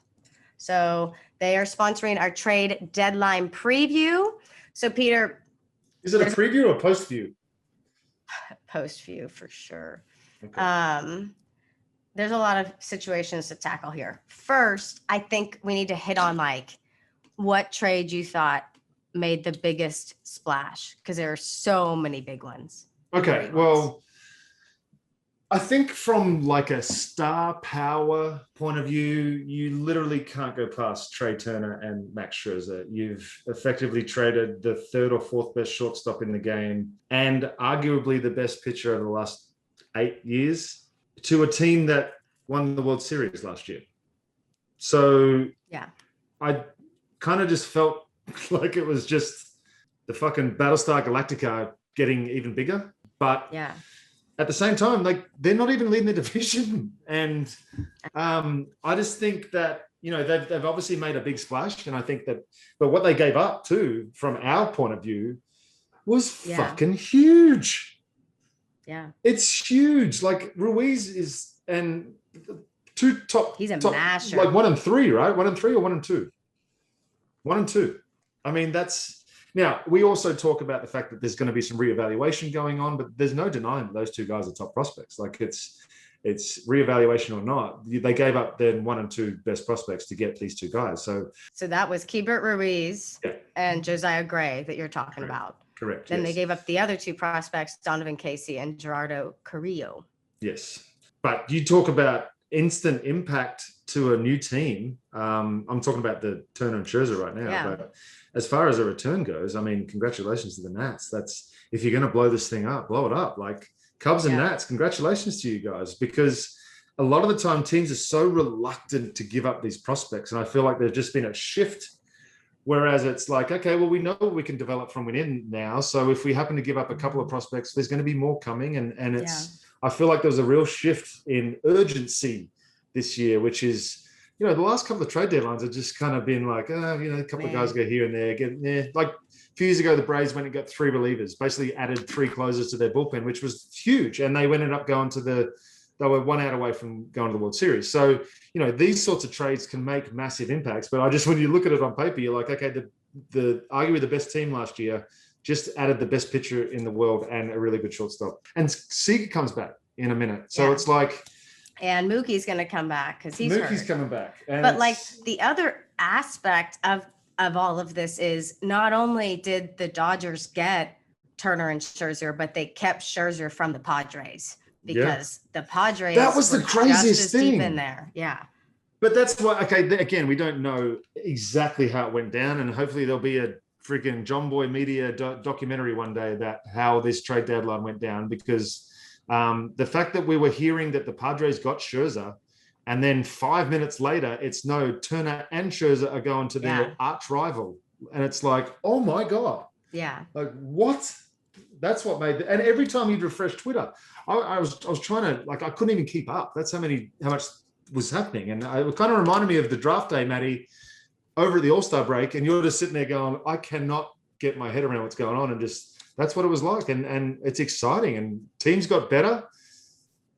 So they are sponsoring our trade deadline preview. So Peter. Is it a preview or post view? Post view for sure. Okay. There's a lot of situations to tackle here. First, I think we need to hit on like what trade you thought made the biggest splash because there are so many big ones. Okay, well, I think from like a star power point of view, you literally can't go past Trey Turner and Max Scherzer. You've effectively traded the third or fourth best shortstop in the game and arguably the best pitcher over the last 8 years to a team that won the World Series last year. So yeah, I kind of just felt like it was just the fucking Battlestar Galactica getting even bigger. But yeah, at the same time, like they're not even leading the division. And I just think that, they've obviously made a big splash. And I think that, but what they gave up too, from our point of view, was fucking huge. Yeah. It's huge. Like Ruiz is, and two top. He's a top, masher. Like 1 and 3, right? 1 and 3 or 1 and 2? 1 and 2. I mean, that's now we also talk about the fact that there's going to be some reevaluation going on, but there's no denying that those two guys are top prospects. Like it's reevaluation or not, they gave up their 1 and 2 best prospects to get these two guys. So that was Keibert Ruiz and Josiah Gray that you're talking about. Correct. Then they gave up the other 2 prospects, Donovan Casey and Gerardo Carrillo. Yes. But you talk about instant impact to a new team. I'm talking about the Turner and Scherzer right now. Yeah. But as far as a return goes, I mean, congratulations to the Nats. That's, if you're going to blow this thing up, blow it up. Like Cubs and Nats, congratulations to you guys, because a lot of the time teams are so reluctant to give up these prospects. And I feel like there's just been a shift. Whereas it's like, okay, well, we know we can develop from within now. So if we happen to give up a couple of prospects, there's going to be more coming. And it's, I feel like there was a real shift in urgency this year, which is, you know, the last couple of trade deadlines have just kind of been like, you know, a couple of guys go here and there. Like a few years ago, the Braves went and got 3 relievers, basically added 3 closers to their bullpen, which was huge. And they ended up going to they were 1 out away from going to the World Series. So, you know, these sorts of trades can make massive impacts. But when you look at it on paper, you're like, okay, the arguably the best team last year just added the best pitcher in the world and a really good shortstop. And Seager comes back in a minute. So it's like... And Mookie's going to come back because he's Mookie's coming back. And but like the other aspect of all of this is not only did the Dodgers get Turner and Scherzer, but they kept Scherzer from the Padres. Because the Padres, that was the craziest thing deep in there. Yeah. But that's why, okay, again, we don't know exactly how it went down. And hopefully there'll be a freaking JOMBOY media documentary one day about how this trade deadline went down. Because the fact that we were hearing that the Padres got Scherzer, and then 5 minutes later, it's no, Turner and Scherzer are going to their arch rival. And it's like, oh my God. Yeah. Like, what? That's what made and every time you'd refresh Twitter, I was trying to, like, I couldn't even keep up. That's how much was happening. And it kind of reminded me of the draft day, Maddie, over at the All-Star break. And you're just sitting there going, I cannot get my head around what's going on. And just, that's what it was like. And it's exciting. And teams got better.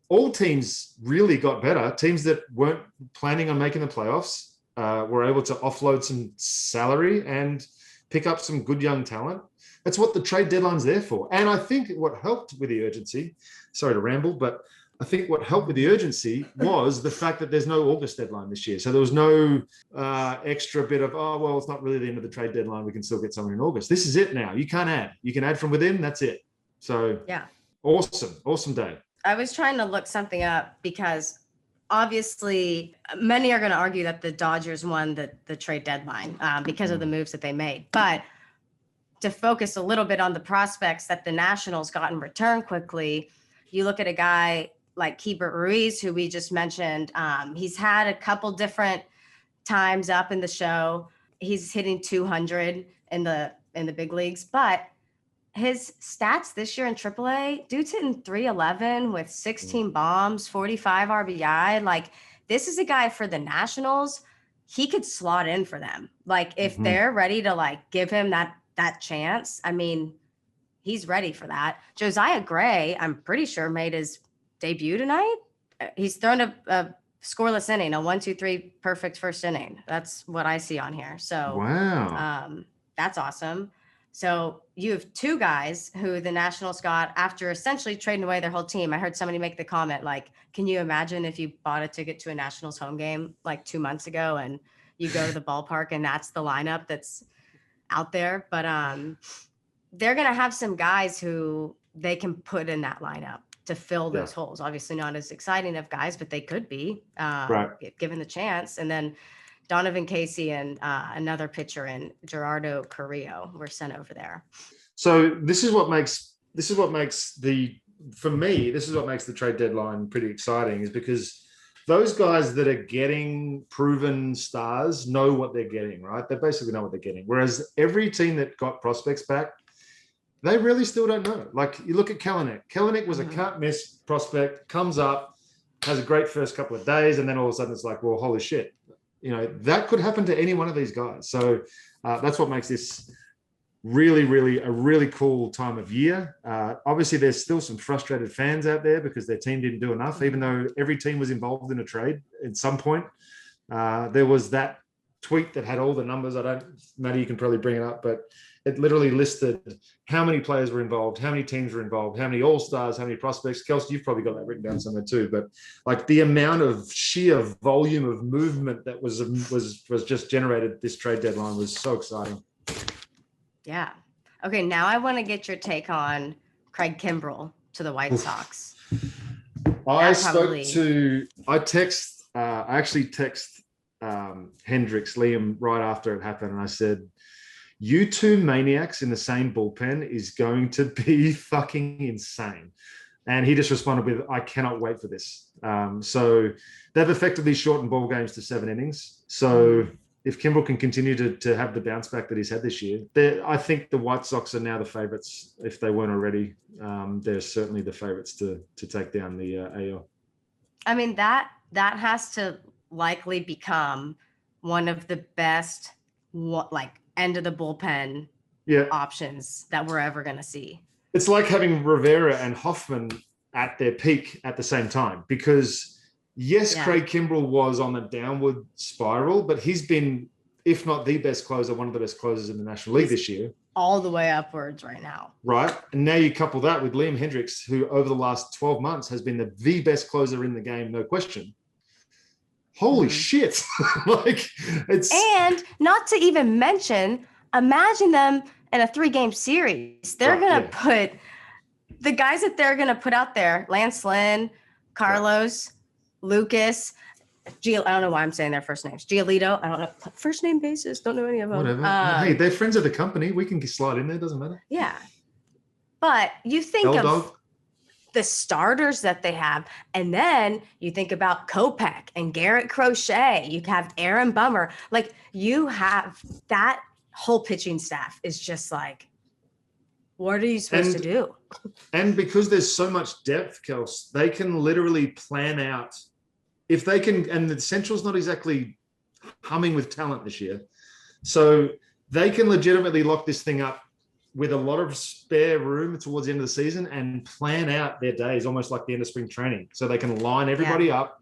All teams really got better. Teams that weren't planning on making the playoffs were able to offload some salary and pick up some good young talent. That's what the trade deadline's there for. And I think what helped with the urgency, sorry to ramble, but I think what helped with the urgency was the fact that there's no August deadline this year. So there was no extra bit of, oh, well, it's not really the end of the trade deadline. We can still get someone in August. This is it now. You can't add. You can add from within. That's it. So yeah, awesome day. I was trying to look something up because obviously many are going to argue that the Dodgers won the trade deadline because of the moves that they made. But to focus a little bit on the prospects that the Nationals got in return quickly, you look at a guy like Keibert Ruiz, who we just mentioned. He's had a couple different times up in the show. He's hitting 200 in the big leagues, but his stats this year in AAA, dude's hitting 311 with 16 bombs, 45 RBI. Like, this is a guy for the Nationals. He could slot in for them. Like, if they're ready to like give him that chance, I mean, he's ready for that. Josiah Gray, I'm pretty sure, made his debut tonight. He's thrown a scoreless inning, a 1-2-3 perfect first inning. That's what I see on here. So wow, that's awesome. So you have 2 guys who the Nationals got after essentially trading away their whole team. I heard somebody make the comment, like, can you imagine if you bought a ticket to a Nationals home game like 2 months ago and you go to the ballpark and that's the lineup that's out there? But they're going to have some guys who they can put in that lineup to fill those holes. Obviously not as exciting of guys, but they could be given the chance. And then Donovan Casey and another pitcher in Gerardo Carrillo were sent over there. So this is what makes the trade deadline pretty exciting, is because those guys that are getting proven stars know what they're getting, right? They basically know what they're getting. Whereas every team that got prospects back, they really still don't know. Like, you look at Kelenic. Kelenic was a can't miss prospect, comes up, has a great first couple of days, and then all of a sudden it's like, well, holy shit. You know, that could happen to any one of these guys. So that's what makes this really a really cool time of year. Obviously, there's still some frustrated fans out there because their team didn't do enough, even though every team was involved in a trade at some point. There was that tweet that had all the numbers. Maddie, you can probably bring it up, but it literally listed how many players were involved, how many teams were involved, how many all-stars, how many prospects. Kelsey, you've probably got that written down somewhere too, but like the amount of sheer volume of movement that was just generated this trade deadline was so exciting. Yeah. Okay, now I want to get your take on Craig Kimbrel to the White Sox. I actually text Hendricks, Liam, right after it happened, and I said, you two maniacs in the same bullpen is going to be fucking insane. And he just responded with, I cannot wait for this. So they've effectively shortened ball games to 7 innings. So if Kimbrel can continue to have the bounce back that he's had this year, I think the White Sox are now the favorites. If they weren't already, they're certainly the favorites to take down the AL. I mean, that has to likely become one of the best, end of the bullpen options that we're ever going to see. It's like having Rivera and Hoffman at their peak at the same time, because Craig Kimbrel was on the downward spiral, but he's been, if not the best closer, one of the best closers in the National League this year. All the way upwards right now. Right. And now you couple that with Liam Hendricks, who over the last 12 months has been the best closer in the game, no question. Holy shit. And not to even mention, imagine them in a 3-game series. They're going to put the guys that they're going to put out there, Lance Lynn, Carlos, Lucas, I don't know why I'm saying their first names. Giolito, I don't know. First name basis, don't know any of them. Whatever. Hey, they're friends of the company. We can slide in there, doesn't matter. Yeah. But you think of the starters that they have, and then you think about Kopech and Garrett Crochet. You have Aaron Bummer. Like, you have that whole pitching staff is just like, what are you supposed to do? And because there's so much depth, Kels, they can literally plan out. If they can, and the Central's not exactly humming with talent this year, so they can legitimately lock this thing up with a lot of spare room towards the end of the season and plan out their days almost like the end of spring training. So they can line everybody up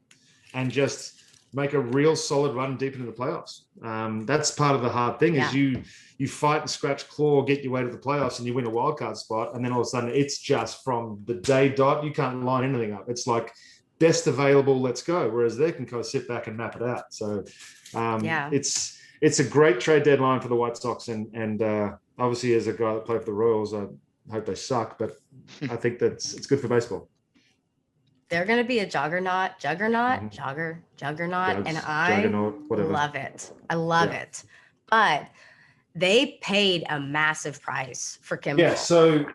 and just make a real solid run deep into the playoffs. That's part of the hard thing is you fight and scratch claw, get your way to the playoffs and you win a wild card spot. And then all of a sudden it's just from the day dot, you can't line anything up. It's like best available, let's go. Whereas they can kind of sit back and map it out. So it's a great trade deadline for the White Sox. And obviously as a guy that played for the Royals, I hope they suck, but I think it's good for baseball. They're going to be a juggernaut, and I love it. I love it. But they paid a massive price for Kimbrel. Yeah, so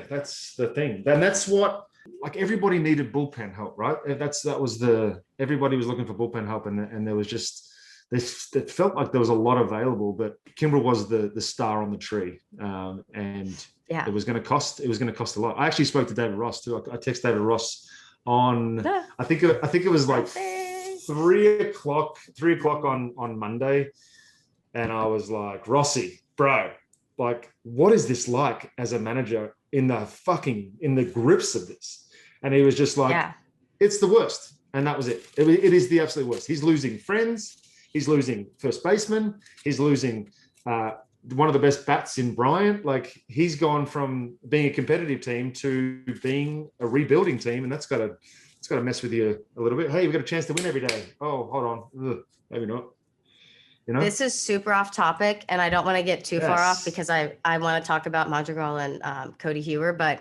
that's the thing. And that's what, like, everybody needed bullpen help, right? Everybody was looking for bullpen help, and there was just it felt like there was a lot available, but Kimbrel was the star on the tree, and it was going to cost a lot. I actually spoke to David Ross too. I texted David Ross on I think it was like 3:00 on Monday, and I was like, Rossi, bro, like, what is this like as a manager in the grips of this? And he was just like, it's the worst. And that was it. It is the absolute worst. He's losing friends. He's losing first baseman. He's losing one of the best bats in Bryant. Like, he's gone from being a competitive team to being a rebuilding team, and it's got to mess with you a little bit. Hey, we've got a chance to win every day. Oh, hold on. Ugh, maybe not. You know? This is super off topic, and I don't want to get too far off because I want to talk about Madrigal and Cody Hewer, but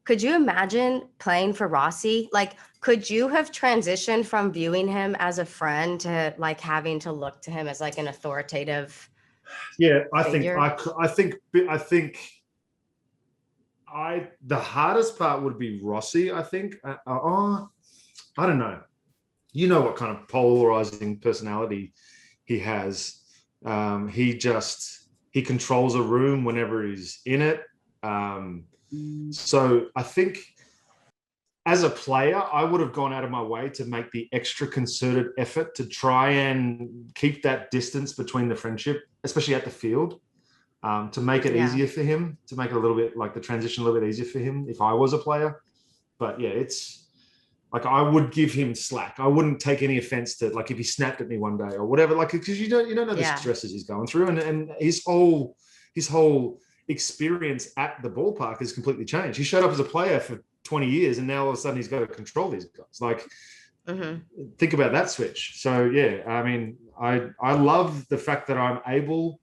could you imagine playing for Rossi? Like, could you have transitioned from viewing him as a friend to like having to look to him as like an authoritative? Yeah, figure? I think the hardest part would be Rossi. I think. I don't know. You know what kind of polarizing personality he has. He controls a room whenever he's in it. So I think as a player, I would have gone out of my way to make the extra concerted effort to try and keep that distance between the friendship, especially at the field. to make it easier for him, to make it a little bit like the transition a little bit easier for him if I was a player. But yeah, it's like I would give him slack. I wouldn't take any offense to like if he snapped at me one day or whatever, like because you don't know the stresses he's going through, and his whole experience at the ballpark has completely changed. He showed up as a player for 20 years and now all of a sudden he's got to control these guys. Like think about that switch. So yeah, I mean, I love the fact that I'm able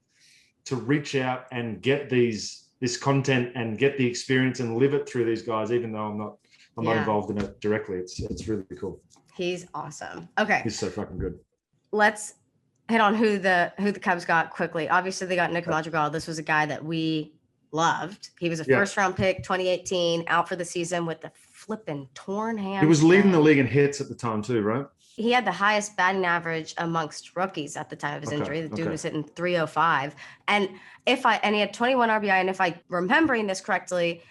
to reach out and get this content and get the experience and live it through these guys, even though I'm not involved in it directly. It's really cool. He's awesome. Okay. He's so fucking good. Let's hit on who the Cubs got quickly. Obviously they got Nick Madrigal. This was a guy that we loved. He was a first round pick, 2018, out for the season with the flipping torn hand. He was leading the league in hits at the time too, right? He had the highest batting average amongst rookies at the time of his injury. The dude was hitting 305. And he had 21 RBI. And if I'm remembering this correctly,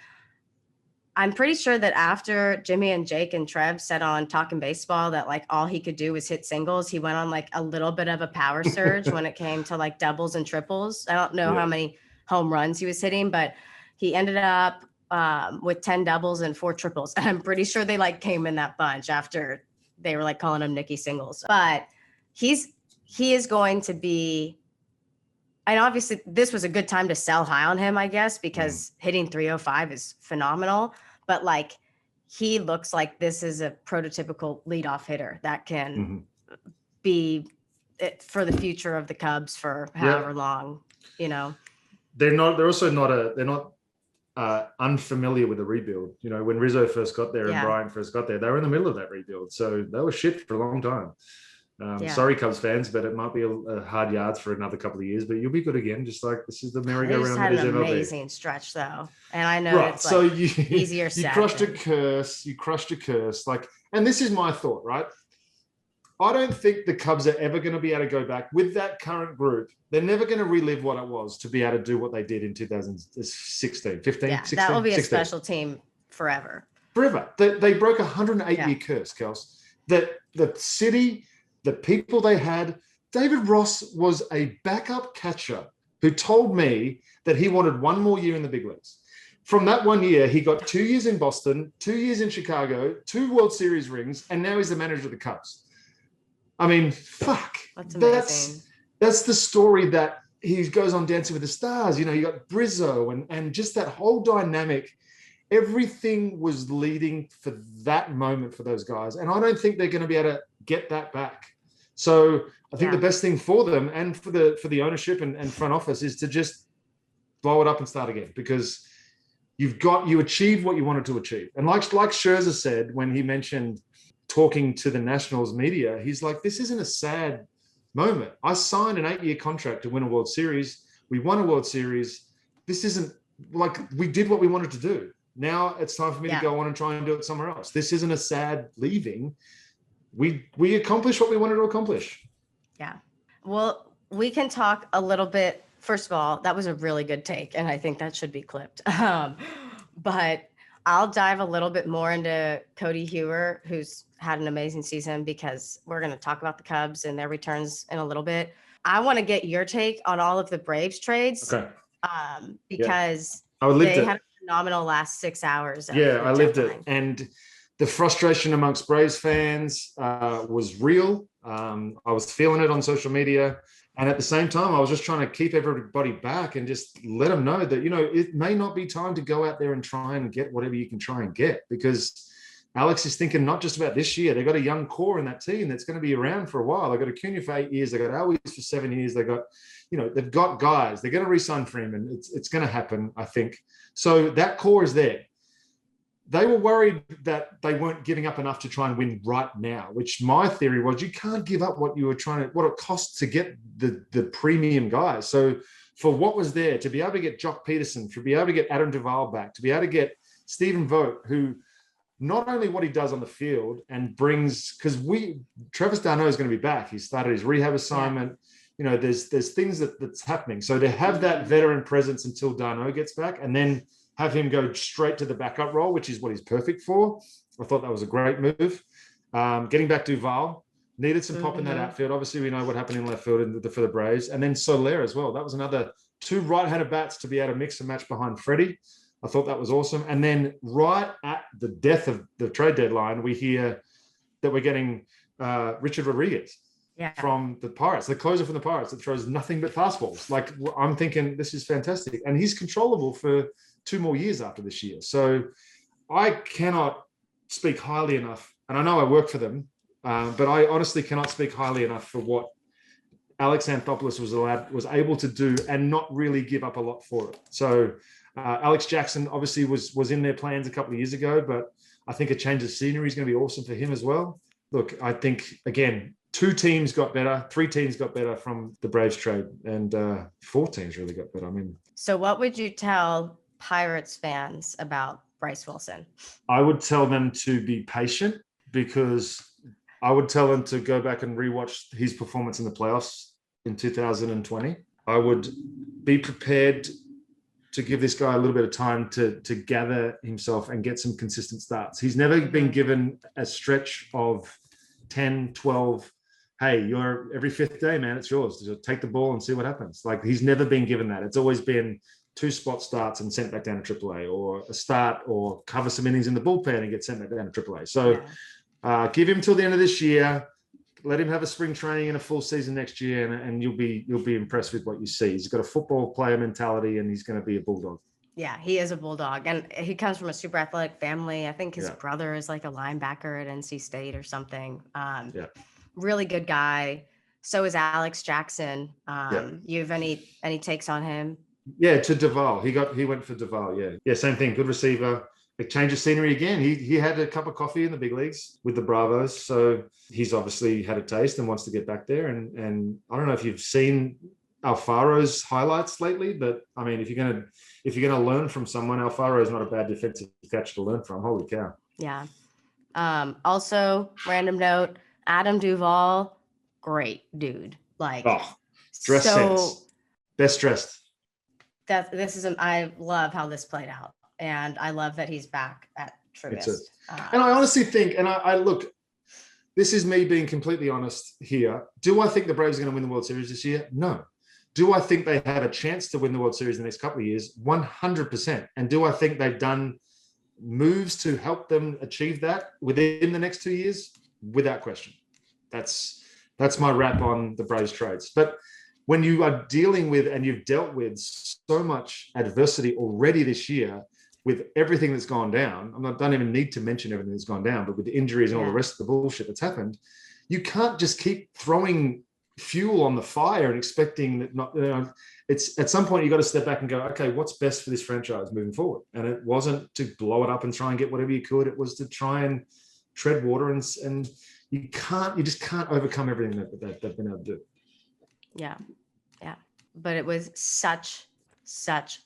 I'm pretty sure that after Jimmy and Jake and Trev said on Talking Baseball that like all he could do was hit singles, he went on like a little bit of a power surge when it came to like doubles and triples. I don't know how many home runs he was hitting, but he ended up with 10 doubles and 4 triples. And I'm pretty sure they like came in that bunch after they were like calling him Nicky Singles. But he is going to be, and obviously this was a good time to sell high on him, I guess, because hitting 305 is phenomenal. But like, he looks like this is a prototypical leadoff hitter that can be it for the future of the Cubs for however long, you know. They're also not unfamiliar with the rebuild. You know, when Rizzo first got there and Bryant first got there, they were in the middle of that rebuild. So they were shit for a long time. Sorry, Cubs fans, but it might be a hard yards for another couple of years, but you'll be good again. Just like this is the merry-go-round. Had an amazing stretch though. And I know it's like easier said. You crushed a curse. Like, and this is my thought, right? I don't think the Cubs are ever going to be able to go back with that current group. They're never going to relive what it was to be able to do what they did in 2016, 15, 16. That will be 16. a special team forever. Forever. They broke a 108-year curse, Kels. That the city, the people they had. David Ross was a backup catcher who told me that he wanted one more year in the big leagues. From that 1 year, he got 2 years in Boston, 2 years in Chicago, 2 World Series rings, and now he's the manager of the Cubs. I mean, fuck. That's amazing. That's the story that he goes on Dancing with the Stars. You know, you got Brizzo and just that whole dynamic. Everything was leading for that moment for those guys. And I don't think they're going to be able to get that back. So I think the best thing for them and for the ownership and front office is to just blow it up and start again, because you achieved what you wanted to achieve. And like Scherzer said when he mentioned talking to the Nationals media, he's like, this isn't a sad moment. I signed an 8-year contract to win a World Series. We won a World Series. This isn't like we did what we wanted to do. Now it's time for me to go on and try and do it somewhere else. This isn't a sad leaving. We accomplished what we wanted to accomplish. Yeah. Well, we can talk a little bit. First of all, that was a really good take, and I think that should be clipped. But I'll dive a little bit more into Cody Hewer, who's had an amazing season, because we're going to talk about the Cubs and their returns in a little bit. I want to get your take on all of the Braves trades, because they had a phenomenal last 6 hours. I lived it. And the frustration amongst Braves fans was real. I was feeling it on social media. And at the same time, I was just trying to keep everybody back and just let them know that, you know, it may not be time to go out there and try and get whatever you can try and get, because Alex is thinking not just about this year. They've got a young core in that team that's going to be around for a while. They've got Acuna for 8 years. They've got Always for 7 years. They've got guys. They're going to re-sign Freeman. It's going to happen, I think. So that core is there. They were worried that they weren't giving up enough to try and win right now, which my theory was you can't give up what it costs to get the premium guys. So for what was there, to be able to get Jock Peterson, to be able to get Adam Duvall back, to be able to get Stephen Vogt, who not only what he does on the field and brings, because Travis d'Arnaud is going to be back. He started his rehab assignment. You know, there's things that's happening. So to have that veteran presence until d'Arnaud gets back, and then have him go straight to the backup role, which is what he's perfect for. I thought that was a great move. Getting back Duvall, needed some pop in that outfield. Obviously, we know what happened in left field for the Braves. And then Soler as well. That was another two right-handed bats to be able to mix and match behind Freddie. I thought that was awesome. And then right at the death of the trade deadline, we hear that we're getting Richard Rodriguez from the Pirates, the closer from the Pirates that throws nothing but fastballs. Like, I'm thinking this is fantastic. And he's controllable for 2 more years after this year. So I cannot speak highly enough. And I know I work for them, but I honestly cannot speak highly enough for what Alex Anthopoulos was able to do and not really give up a lot for it. So Alex Jackson obviously was in their plans a couple of years ago, but I think a change of scenery is going to be awesome for him as well. Look, I think, again, 2 teams got better, 3 teams got better from the Braves trade, and 4 teams really got better. I mean, so what would you tell Pirates fans about Bryce Wilson? I would tell them to be patient, because I would tell them to go back and rewatch his performance in the playoffs in 2020. I would be prepared to give this guy a little bit of time to gather himself and get some consistent starts. He's never been given a stretch of 10, 12, hey, you're every 5th day, man, it's yours. Just take the ball and see what happens. Like, he's never been given that. It's always been 2 spot starts and sent back down to AAA, or a start or cover some innings in the bullpen and get sent back down to AAA. So give him till the end of this year. Let him have a spring training and a full season next year, and you'll be impressed with what you see. He's got a football player mentality, and he's going to be a bulldog. Yeah, he is a bulldog, and he comes from a super athletic family. I think his brother is like a linebacker at NC State or something. Really good guy. So is Alex Jackson. You have any takes on him? Yeah, to Duval. He went for Duval. Yeah, same thing. Good receiver. A change of scenery again. He had a cup of coffee in the big leagues with the Bravos, so he's obviously had a taste and wants to get back there. And I don't know if you've seen Alfaro's highlights lately, but I mean, if you're gonna learn from someone, Alfaro is not a bad defensive catch to learn from. Holy cow! Yeah. Also, random note: Adam Duvall, great dude. Like, dress sense, best dressed. I love how this played out. And I love that he's back at Truist. And I honestly think, and I look, this is me being completely honest here. Do I think the Braves are going to win the World Series this year? No. Do I think they have a chance to win the World Series in the next couple of years? 100%. And do I think they've done moves to help them achieve that within the next 2 years? Without question. That's my wrap on the Braves trades. But when you are dealing with, and you've dealt with so much adversity already this year, with everything that's gone down, don't even need to mention everything that's gone down, but with the injuries and all the rest of the bullshit that's happened, you can't just keep throwing fuel on the fire and expecting that it's at some point you got to step back and go, okay, what's best for this franchise moving forward? And it wasn't to blow it up and try and get whatever you could. It was to try and tread water, and you just can't overcome everything that they've been able to do. Yeah. But it was such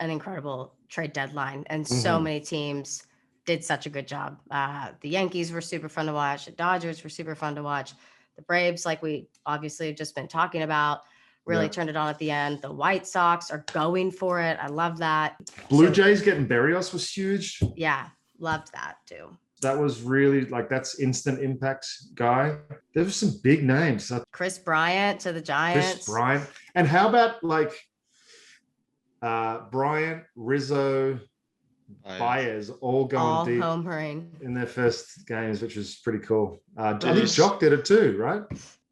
an incredible trade deadline, and so many teams did such a good job. The Yankees were super fun to watch. The Dodgers were super fun to watch. The Braves, like we obviously have just been talking about, really turned it on at the end. The White Sox are going for it. I love that. Blue Jays getting Berrios was huge. Yeah, loved that too. That was really that's instant impact guy. There were some big names. Chris Bryant to the Giants. Chris Bryant. And how about Bryant, Rizzo, Baez all going deep homering in their first games, which was pretty cool. I think Jock did it too, right?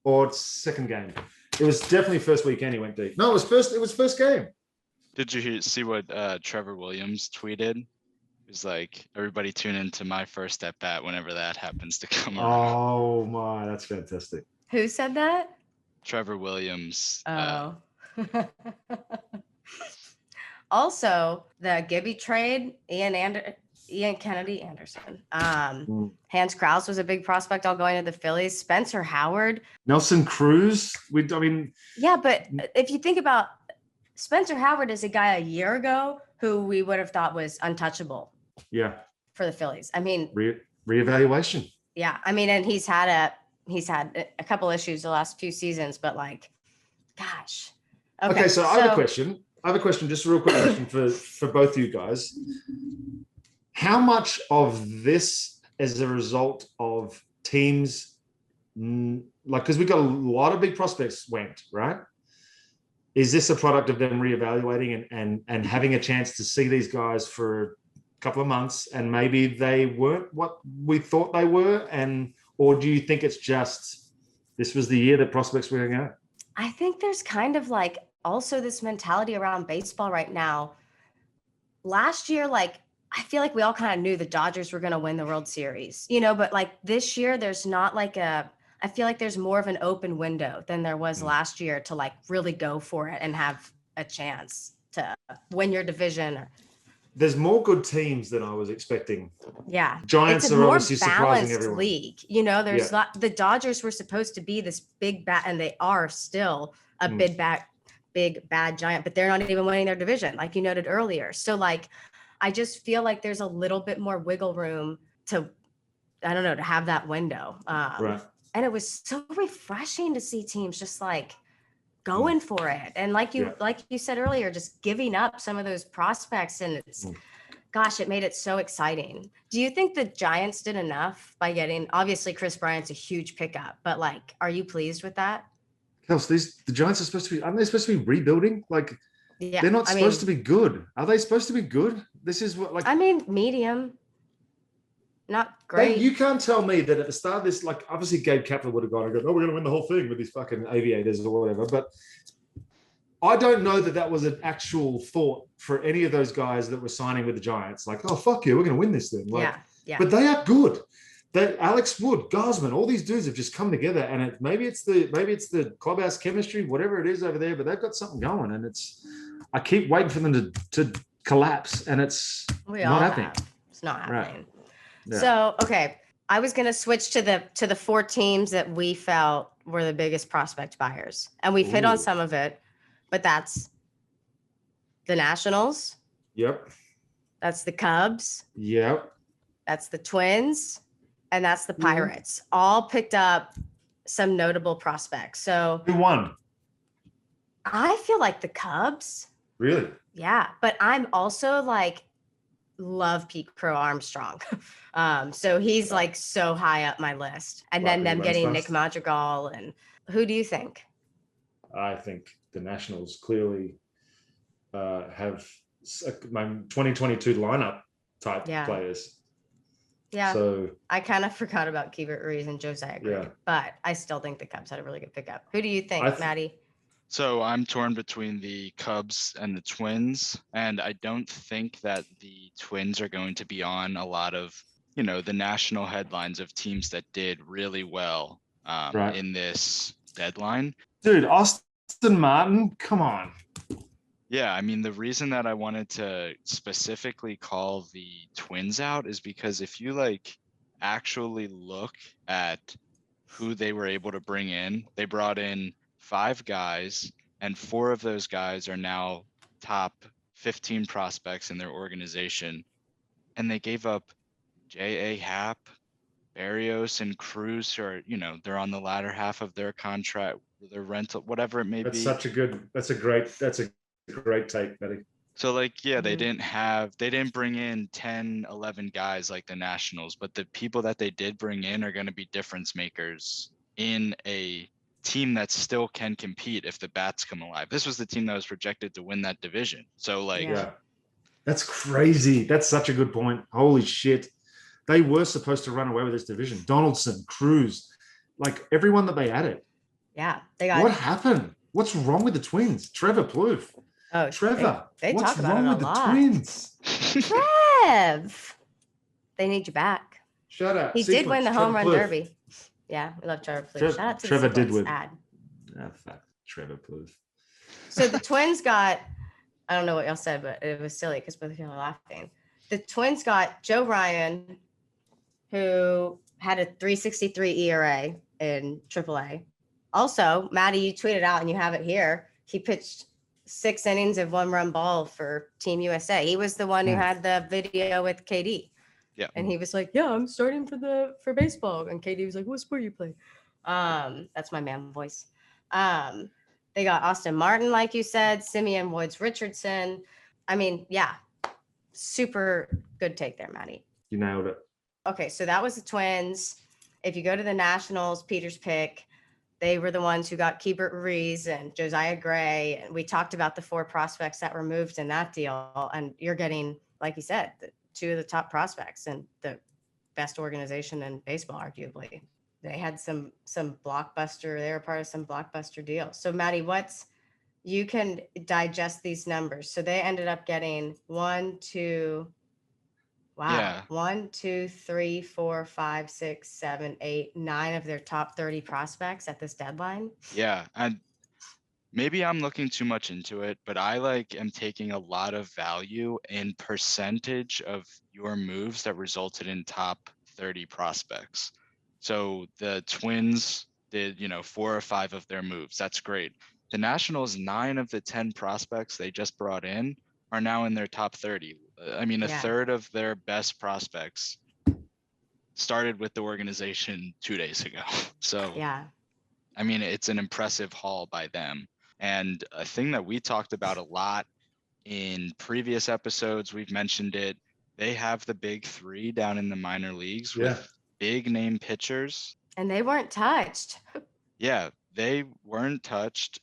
Or second game. It was definitely first weekend he went deep. No, it was first game. Did you see what Trevor Williams tweeted? It was like, everybody tune into my first at bat whenever that happens to come around. Oh my, that's fantastic. Who said that? Trevor Williams. Also, the Gibby trade, Ian Kennedy Anderson. Hans Krause was a big prospect all going to the Phillies. Spencer Howard. Nelson Cruz. Yeah, but if you think about Spencer Howard is a guy a year ago who we would have thought was untouchable. Yeah. For the Phillies. I mean, reevaluation. Yeah. I mean, and he's had a couple issues the last few seasons, but gosh. Okay, so I have a question. Just a real quick question for both you guys. How much of this is a result of teams, because we got a lot of big prospects went, right? is this a product of them reevaluating and having a chance to see these guys for a couple of months, and maybe they weren't what we thought they were, or do you think it's just this was the year that prospects were going out? I think there's kind of like also this mentality around baseball right now. Last year, like, I feel like we all kind of knew the Dodgers were going to win the World Series, you know, but like this year, there's not like I feel like there's more of an open window than there was last year to like really go for it and have a chance to win your division. There's more good teams than I was expecting. Yeah. Giants are obviously surprising everyone. League. You know, there's not, the Dodgers were supposed to be this big bad, and they are still a big bad giant, but they're not even winning their division, like you noted earlier. So like, I just feel like there's a little bit more wiggle room to, I don't know, to have that window. Right. And it was so refreshing to see teams just like going for it. And like you said earlier, just giving up some of those prospects, and it's, gosh, it made it so exciting. Do you think the Giants did enough by getting, obviously Chris Bryant's a huge pickup, but like, are you pleased with that? Kelsey, the Giants are supposed to be, aren't they supposed to be rebuilding? Like, they're not supposed to be good. Are they supposed to be good? This is what, like, I mean, medium, not great. You can't tell me that at the start of this, like, obviously Gabe Kapler would have gone and go, oh, we're going to win the whole thing with these fucking aviators or whatever. But I don't know that was an actual thought for any of those guys that were signing with the Giants. Like, oh, fuck yeah, we're going to win this thing. Like, but they are good. That Alex Wood, Gausman, all these dudes have just come together, and maybe it's the clubhouse chemistry, whatever it is over there, but they've got something going, and I keep waiting for them to collapse, and it's not happening. It's not happening. Right. Yeah. So, okay, I was going to switch to the four teams that we felt were the biggest prospect buyers, and we've hit on some of it, but that's the Nationals. Yep. That's the Cubs. Yep. That's the Twins. And that's the Pirates. All picked up some notable prospects. So who won? I feel like the Cubs. Really? Yeah. But I'm also like, love Pete Crow Armstrong. So he's like so high up my list. And then them getting Nick Madrigal. And who do you think? I think the Nationals clearly have my 2022 lineup type players. Yeah, so I kind of forgot about Keibert Ruiz and Josiah Gray, but I still think the Cubs had a really good pickup. Who do you think, Maddie? So I'm torn between the Cubs and the Twins, and I don't think that the Twins are going to be on a lot of, you know, the national headlines of teams that did really well in this deadline. Dude, Austin Martin, come on. Yeah, I mean, the reason that I wanted to specifically call the Twins out is because if you like actually look at who they were able to bring in, they brought in 5 guys, and 4 of those guys are now top 15 prospects in their organization. And they gave up J.A. Happ, Barrios, and Cruz, who are, you know, they're on the latter half of their contract, their rental, whatever it may be. That's a great take, Betty. So like, yeah, they didn't bring in 10, 11 guys like the Nationals, but the people that they did bring in are going to be difference makers in a team that still can compete if the bats come alive. This was the team that was projected to win that division. So like, that's crazy. That's such a good point. Holy shit. They were supposed to run away with this division. Donaldson, Cruz, like everyone that they added. Yeah. What happened? What's wrong with the Twins? Trevor Plouffe. Oh, Trevor, they what's talk about wrong it with a lot. The Twins? Trev, they need you back. Shout out. He did win the home run derby. Yeah, we love Trevor Plouffe. Shout out to Trevor the did win. ad. Fuck Trevor Plouffe. So the Twins got, I don't know what y'all said, but it was silly because both of y'all are laughing. The Twins got Joe Ryan, who had a 3.63 ERA in AAA. Also, Maddie, you tweeted out and you have it here. He pitched 6 innings of 1-run ball for Team USA. He was the one who had the video with KD. Yeah. And he was like, yeah, I'm starting for baseball. And KD was like, what sport you play? That's my man voice. They got Austin Martin, like you said, Simeon Woods Richardson. I mean, yeah, super good take there, Maddie. You nailed it. Okay, so that was the Twins. If you go to the Nationals, Peter's pick, they were the ones who got Keibert Ruiz and Josiah Gray. And we talked about the 4 prospects that were moved in that deal. And you're getting, like you said, 2 of the top prospects and the best organization in baseball, arguably. They had some blockbuster, they were part of some blockbuster deals. So Maddie, you can digest these numbers. So they ended up getting 1, 2, 3, 4, 5, 6, 7, 8, 9 of their top 30 prospects at this deadline. Yeah. And maybe I'm looking too much into it, but I am taking a lot of value in percentage of your moves that resulted in top 30 prospects. So the Twins did, 4 or 5 of their moves. That's great. The Nationals, 9 of the 10 prospects they just brought in are now in their top 30. I mean, a third of their best prospects started with the organization 2 days ago. So, I mean, it's an impressive haul by them. And a thing that we talked about a lot in previous episodes, we've mentioned it. They have the big 3 down in the minor leagues with big name pitchers. And they weren't touched. Yeah, they weren't touched.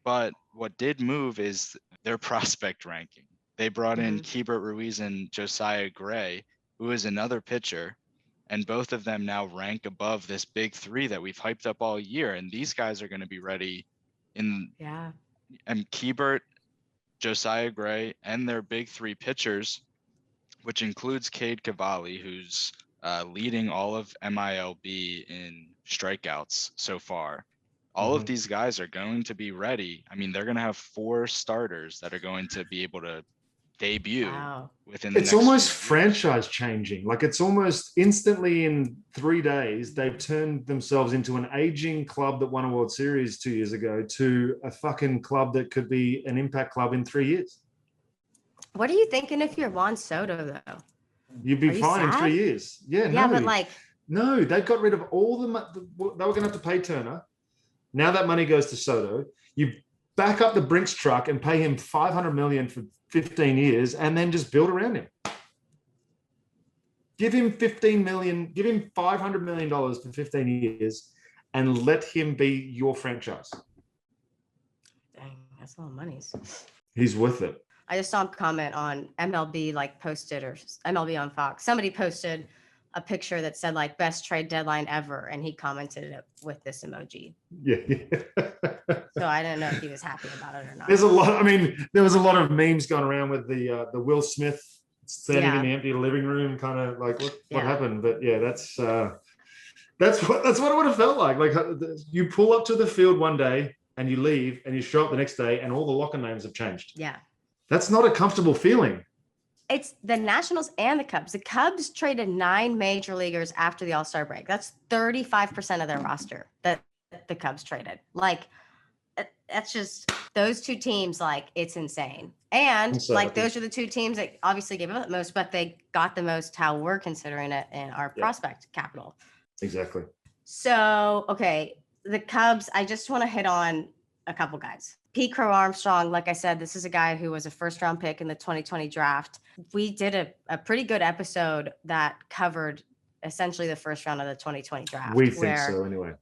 But what did move is their prospect ranking. They brought in Keibert Ruiz and Josiah Gray, who is another pitcher. And both of them now rank above this big 3 that we've hyped up all year. And these guys are going to be ready and Keibert, Josiah Gray, and their big 3 pitchers, which includes Cade Cavalli, who's leading all of MILB in strikeouts so far. All of these guys are going to be ready. I mean, they're going to have 4 starters that are going to be able to debut within the next It's almost few franchise changing. Like, it's almost instantly in 3 days, they've turned themselves into an aging club that won a World Series 2 years ago to a fucking club that could be an impact club in 3 years. What are you thinking if you're Juan Soto, though? You'd be fine in 3 years. Yeah, but no, they got rid of all the money. They were going to have to pay Turner. Now that money goes to Soto. You back up the Brinks truck and pay him $500 million for 15 years, and then just build around him. Give him $15 million. Give him $500 million for 15 years, and let him be your franchise. Dang, that's a lot of money. He's worth it. I just saw him comment on MLB, posted, or MLB on Fox. Somebody posted a picture that said best trade deadline ever, and he commented it with this emoji. Yeah. So I don't know if he was happy about it or not. There's a lot. I mean, there was a lot of memes going around with the Will Smith standing in the empty living room, kind of what happened. But yeah, that's what it would have felt like. Like, you pull up to the field one day and you leave, and you show up the next day, and all the locker names have changed. Yeah, that's not a comfortable feeling. It's the Nationals and the Cubs. The Cubs traded 9 major leaguers after the All-Star break. That's 35% of their roster that the Cubs traded. That's just those 2 teams. It's insane. And those are the 2 teams that obviously gave up the most, but they got the most how we're considering it in our prospect capital. Exactly. So, okay, the Cubs, I just want to hit on a couple guys. Pete Crow Armstrong, like I said, this is a guy who was a first-round pick in the 2020 draft. We did a pretty good episode that covered essentially the first round of the 2020 draft. We think so, anyway.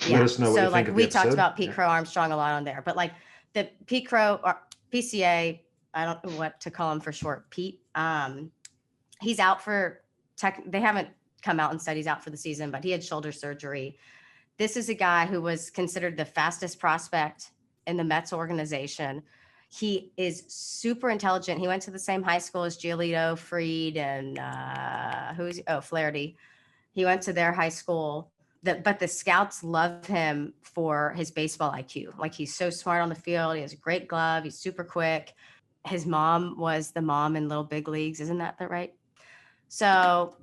Yeah. Let us know what you think of the we talked episode. about Pete Crow Armstrong a lot on there, but the Pete Crow or PCA, I don't know what to call him for short, Pete. He's out for they haven't come out and said he's out for the season, but he had shoulder surgery. This is a guy who was considered the fastest prospect in the Mets organization. He is super intelligent. He went to the same high school as Giolito, Fried, and Flaherty. He went to their high school. But the scouts love him for his baseball IQ. He's so smart on the field. He has a great glove. He's super quick. His mom was the mom in Little Big Leagues. Isn't that right? So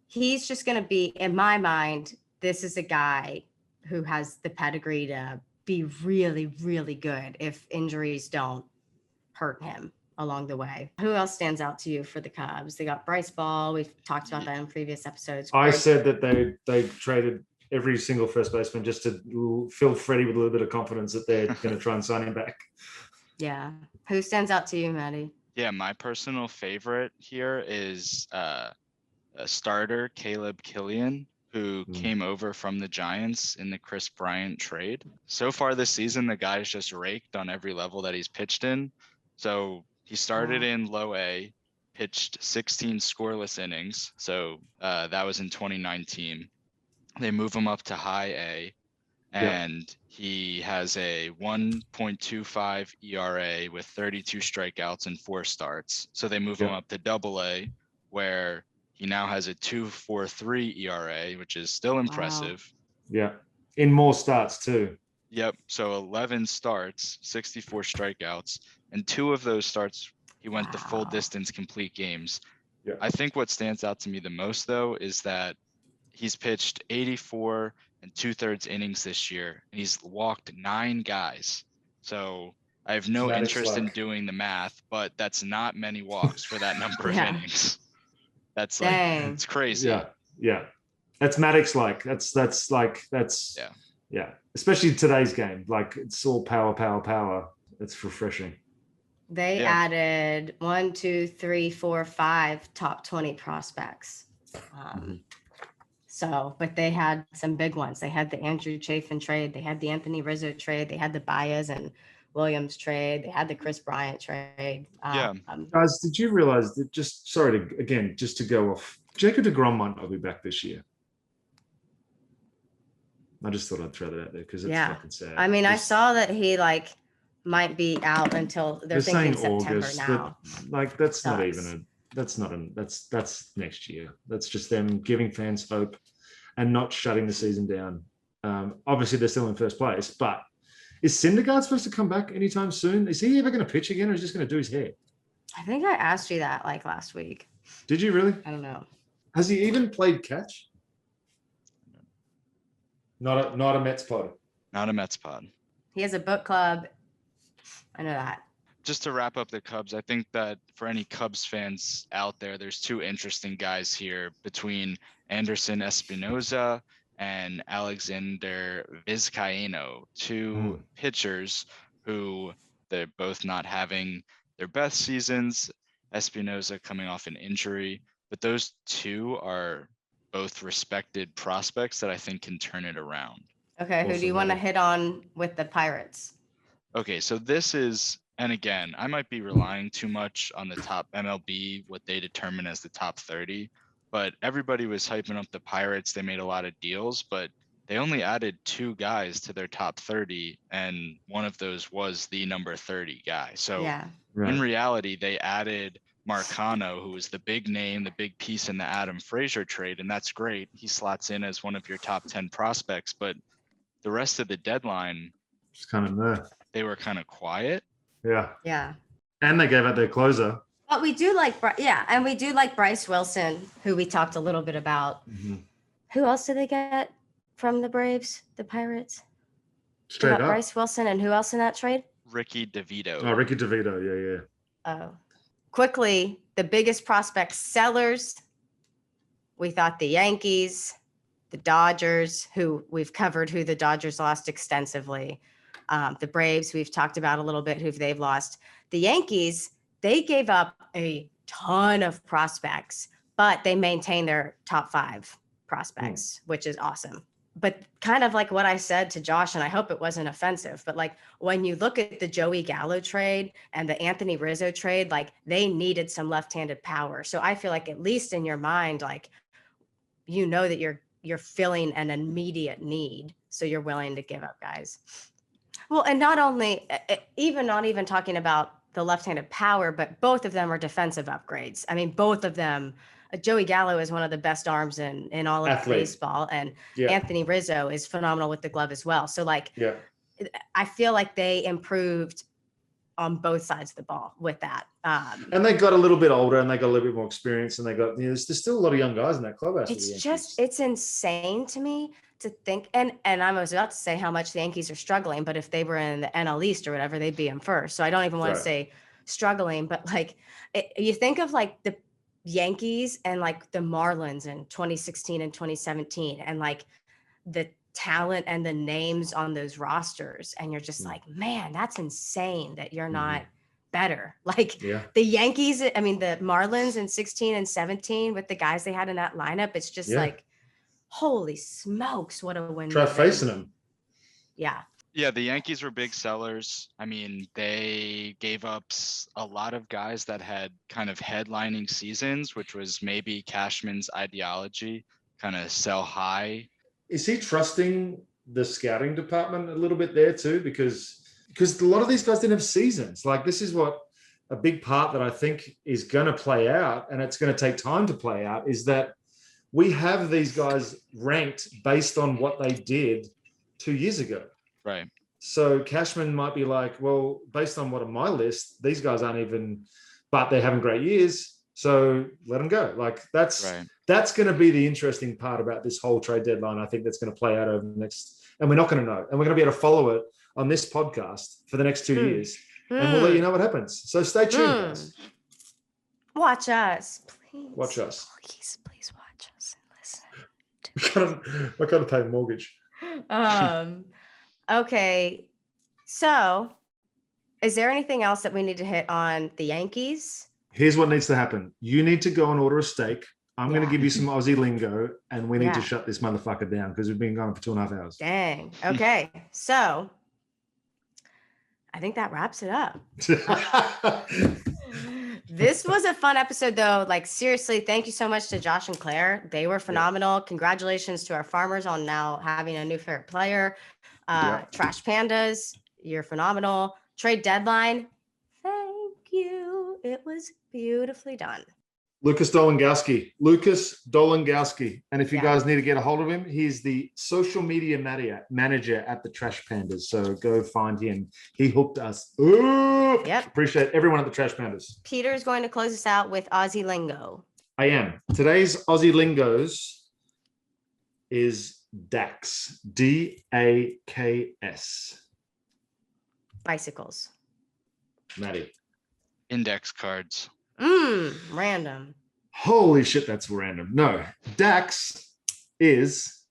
he's just going to be, in my mind, this is a guy who has the pedigree to be really, really good if injuries don't hurt him along the way. Who else stands out to you for the Cubs? They got Bryce Ball. We've talked about that in previous episodes. I said that they traded every single first baseman just to fill Freddie with a little bit of confidence that they're going to try and sign him back. Yeah. Who stands out to you, Maddie? Yeah, my personal favorite here is a starter, Caleb Killian, who came over from the Giants in the Chris Bryant trade. So far this season, the guy's just raked on every level that he's pitched in. So he started in low A, pitched 16 scoreless innings. So that was in 2019. They move him up to high A, and he has a 1.25 ERA with 32 strikeouts and 4 starts. So they move him up to double A, where he now has a 2.43 ERA, which is still impressive. Yeah. In more starts too. Yep. So 11 starts, 64 strikeouts, and 2 of those starts, he went the full distance complete games. Yeah. I think what stands out to me the most, though, is that he's pitched 84 and 2/3 innings this year, and he's walked 9 guys. So I have no interest in doing the math, but that's not many walks for that number of innings. That's like, it's crazy. Yeah. That's Maddox like. That's Especially today's game. Like, it's all power. It's refreshing. They added 1, 2, 3, 4, 5 top 20 prospects. So, but they had some big ones. They had the Andrew Chafin trade. They had the Anthony Rizzo trade. They had the Baez and Williams trade. They had the Chris Bryant trade. Guys, did you realize that, just to go off, Jacob deGrom might not be back this year? I just thought I'd throw that out there because it's fucking sad. I mean, I saw that he might be out until they're thinking September August, now. But, that's not even that's next year. That's just them giving fans hope and not shutting the season down. Obviously, they're still in first place, but is Syndergaard supposed to come back anytime soon? Is he ever going to pitch again, or is he just going to do his hair? I think I asked you that last week. Did you really? I don't know. Has he even played catch? Not a Mets pod. Not a Mets pod. He has a book club. I know that. Just to wrap up the Cubs, I think that for any Cubs fans out there, there's 2 interesting guys here between Anderson Espinoza and Alexander Vizcaino, 2 pitchers who they're both not having their best seasons. Espinoza coming off an injury, but those 2 are both respected prospects that I think can turn it around. Okay, who do you want to hit on with the Pirates? Okay, so this is, and again, I might be relying too much on the top MLB, what they determine as the top 30, but everybody was hyping up the Pirates. They made a lot of deals, but they only added 2 guys to their top 30, and one of those was the number 30 guy. So in reality, they added Marcano, who was the big name, the big piece in the Adam Frazier trade, and that's great. He slots in as one of your top 10 prospects, but the rest of the deadline, just kind of there. They were kind of quiet. Yeah. And they gave out their closer. But we do like, and we do like Bryce Wilson, who we talked a little bit about. Who else did they get from the Braves, the Pirates? Straight up. Bryce Wilson, and who else in that trade? Ricky DeVito. Oh, Ricky DeVito, yeah. Oh. Quickly, the biggest prospect sellers, we thought the Yankees, the Dodgers, who we've covered, who the Dodgers lost extensively. The Braves, we've talked about a little bit, who they've lost. The Yankees, they gave up a ton of prospects, but they maintained their top 5 prospects, which is awesome. But kind of like what I said to Josh, and I hope it wasn't offensive, but like when you look at the Joey Gallo trade and the Anthony Rizzo trade, like they needed some left-handed power. So I feel like at least in your mind, like, you know that you're filling an immediate need. So you're willing to give up guys. Well, and not even talking about the left-handed power, but both of them are defensive upgrades. I mean, both of them. Joey Gallo is one of the best arms in all of baseball, and Anthony Rizzo is phenomenal with the glove as well. So, I feel like they improved on both sides of the ball with that. And they got a little bit older, and they got a little bit more experience, and they got there's still a lot of young guys in that clubhouse. It's insane to me to think, and I was about to say how much the Yankees are struggling, but if they were in the NL East or whatever, they'd be in first. So I don't even want to say struggling, but you think of the Yankees and the Marlins in 2016 and 2017, and the talent and the names on those rosters, and you're just man, that's insane that you're not better. The Yankees, I mean the Marlins in 16 and 17 with the guys they had in that lineup, it's just holy smokes, what a win. Try facing them. Yeah. Yeah, the Yankees were big sellers. I mean, they gave up a lot of guys that had kind of headlining seasons, which was maybe Cashman's ideology, kind of sell high. Is he trusting the scouting department a little bit there too? Because a lot of these guys didn't have seasons. Like, this is what a big part that I think is going to play out, and it's going to take time to play out, is that we have these guys ranked based on what they did 2 years ago. Right. So Cashman might be like, well, based on what on my list, these guys aren't even, but they're having great years, so let them go. Like, that's going to be the interesting part about this whole trade deadline. I think that's going to play out over the next, and we're not going to know, and we're going to be able to follow it on this podcast for the next 2 years, and we'll let you know what happens. So stay tuned, guys. Watch us, please. Watch us. Please watch us and listen. I got to pay a mortgage. Okay, so is there anything else that we need to hit on the Yankees? Here's what needs to happen. You need to go and order a steak. I'm going to give you some Aussie lingo, and we need to shut this motherfucker down because we've been going for 2.5 hours. Dang. Okay, so I think that wraps it up. This was a fun episode, though. Like, seriously, thank you so much to Josh and Claire. They were phenomenal. Congratulations to our farmers on now having a new favorite player. Trash Pandas, you're phenomenal. Trade deadline, thank you. It was beautifully done. Lucas Dolangowski. And if you guys need to get a hold of him, he's the social media manager at the Trash Pandas. So go find him. He hooked us up. Yep. Appreciate everyone at the Trash Pandas. Peter's going to close us out with Aussie Lingo. I am. Today's Aussie Lingos is DAX. DAKS. Bicycles. Maddie. Index cards. Random. Holy shit, that's random. No, DAX is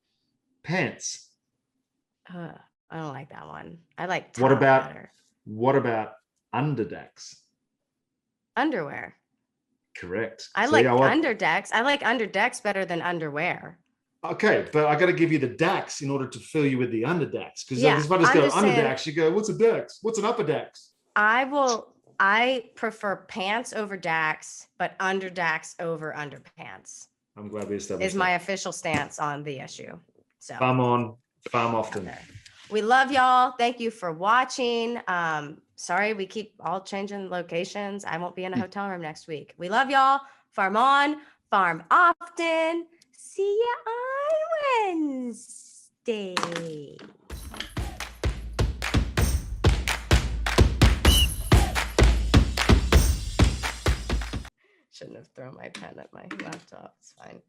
pants. I don't like that one. I like What about better. What about under DAX? Underwear. Correct. I like underdecks. I like underdecks better than underwear. Okay, but I got to give you the DAX in order to fill you with the under DAX. Because if I just go under DAX, you go, what's a DAX? What's an upper DAX? I prefer pants over DAX, but under DAX over underpants. I'm glad we established is my official stance on the issue. So farm often. Okay. We love y'all. Thank you for watching. Sorry, we keep all changing locations. I won't be in a hotel room next week. We love y'all. Farm on, farm often. See ya on Wednesday. Shouldn't have thrown my pen at my laptop. It's fine.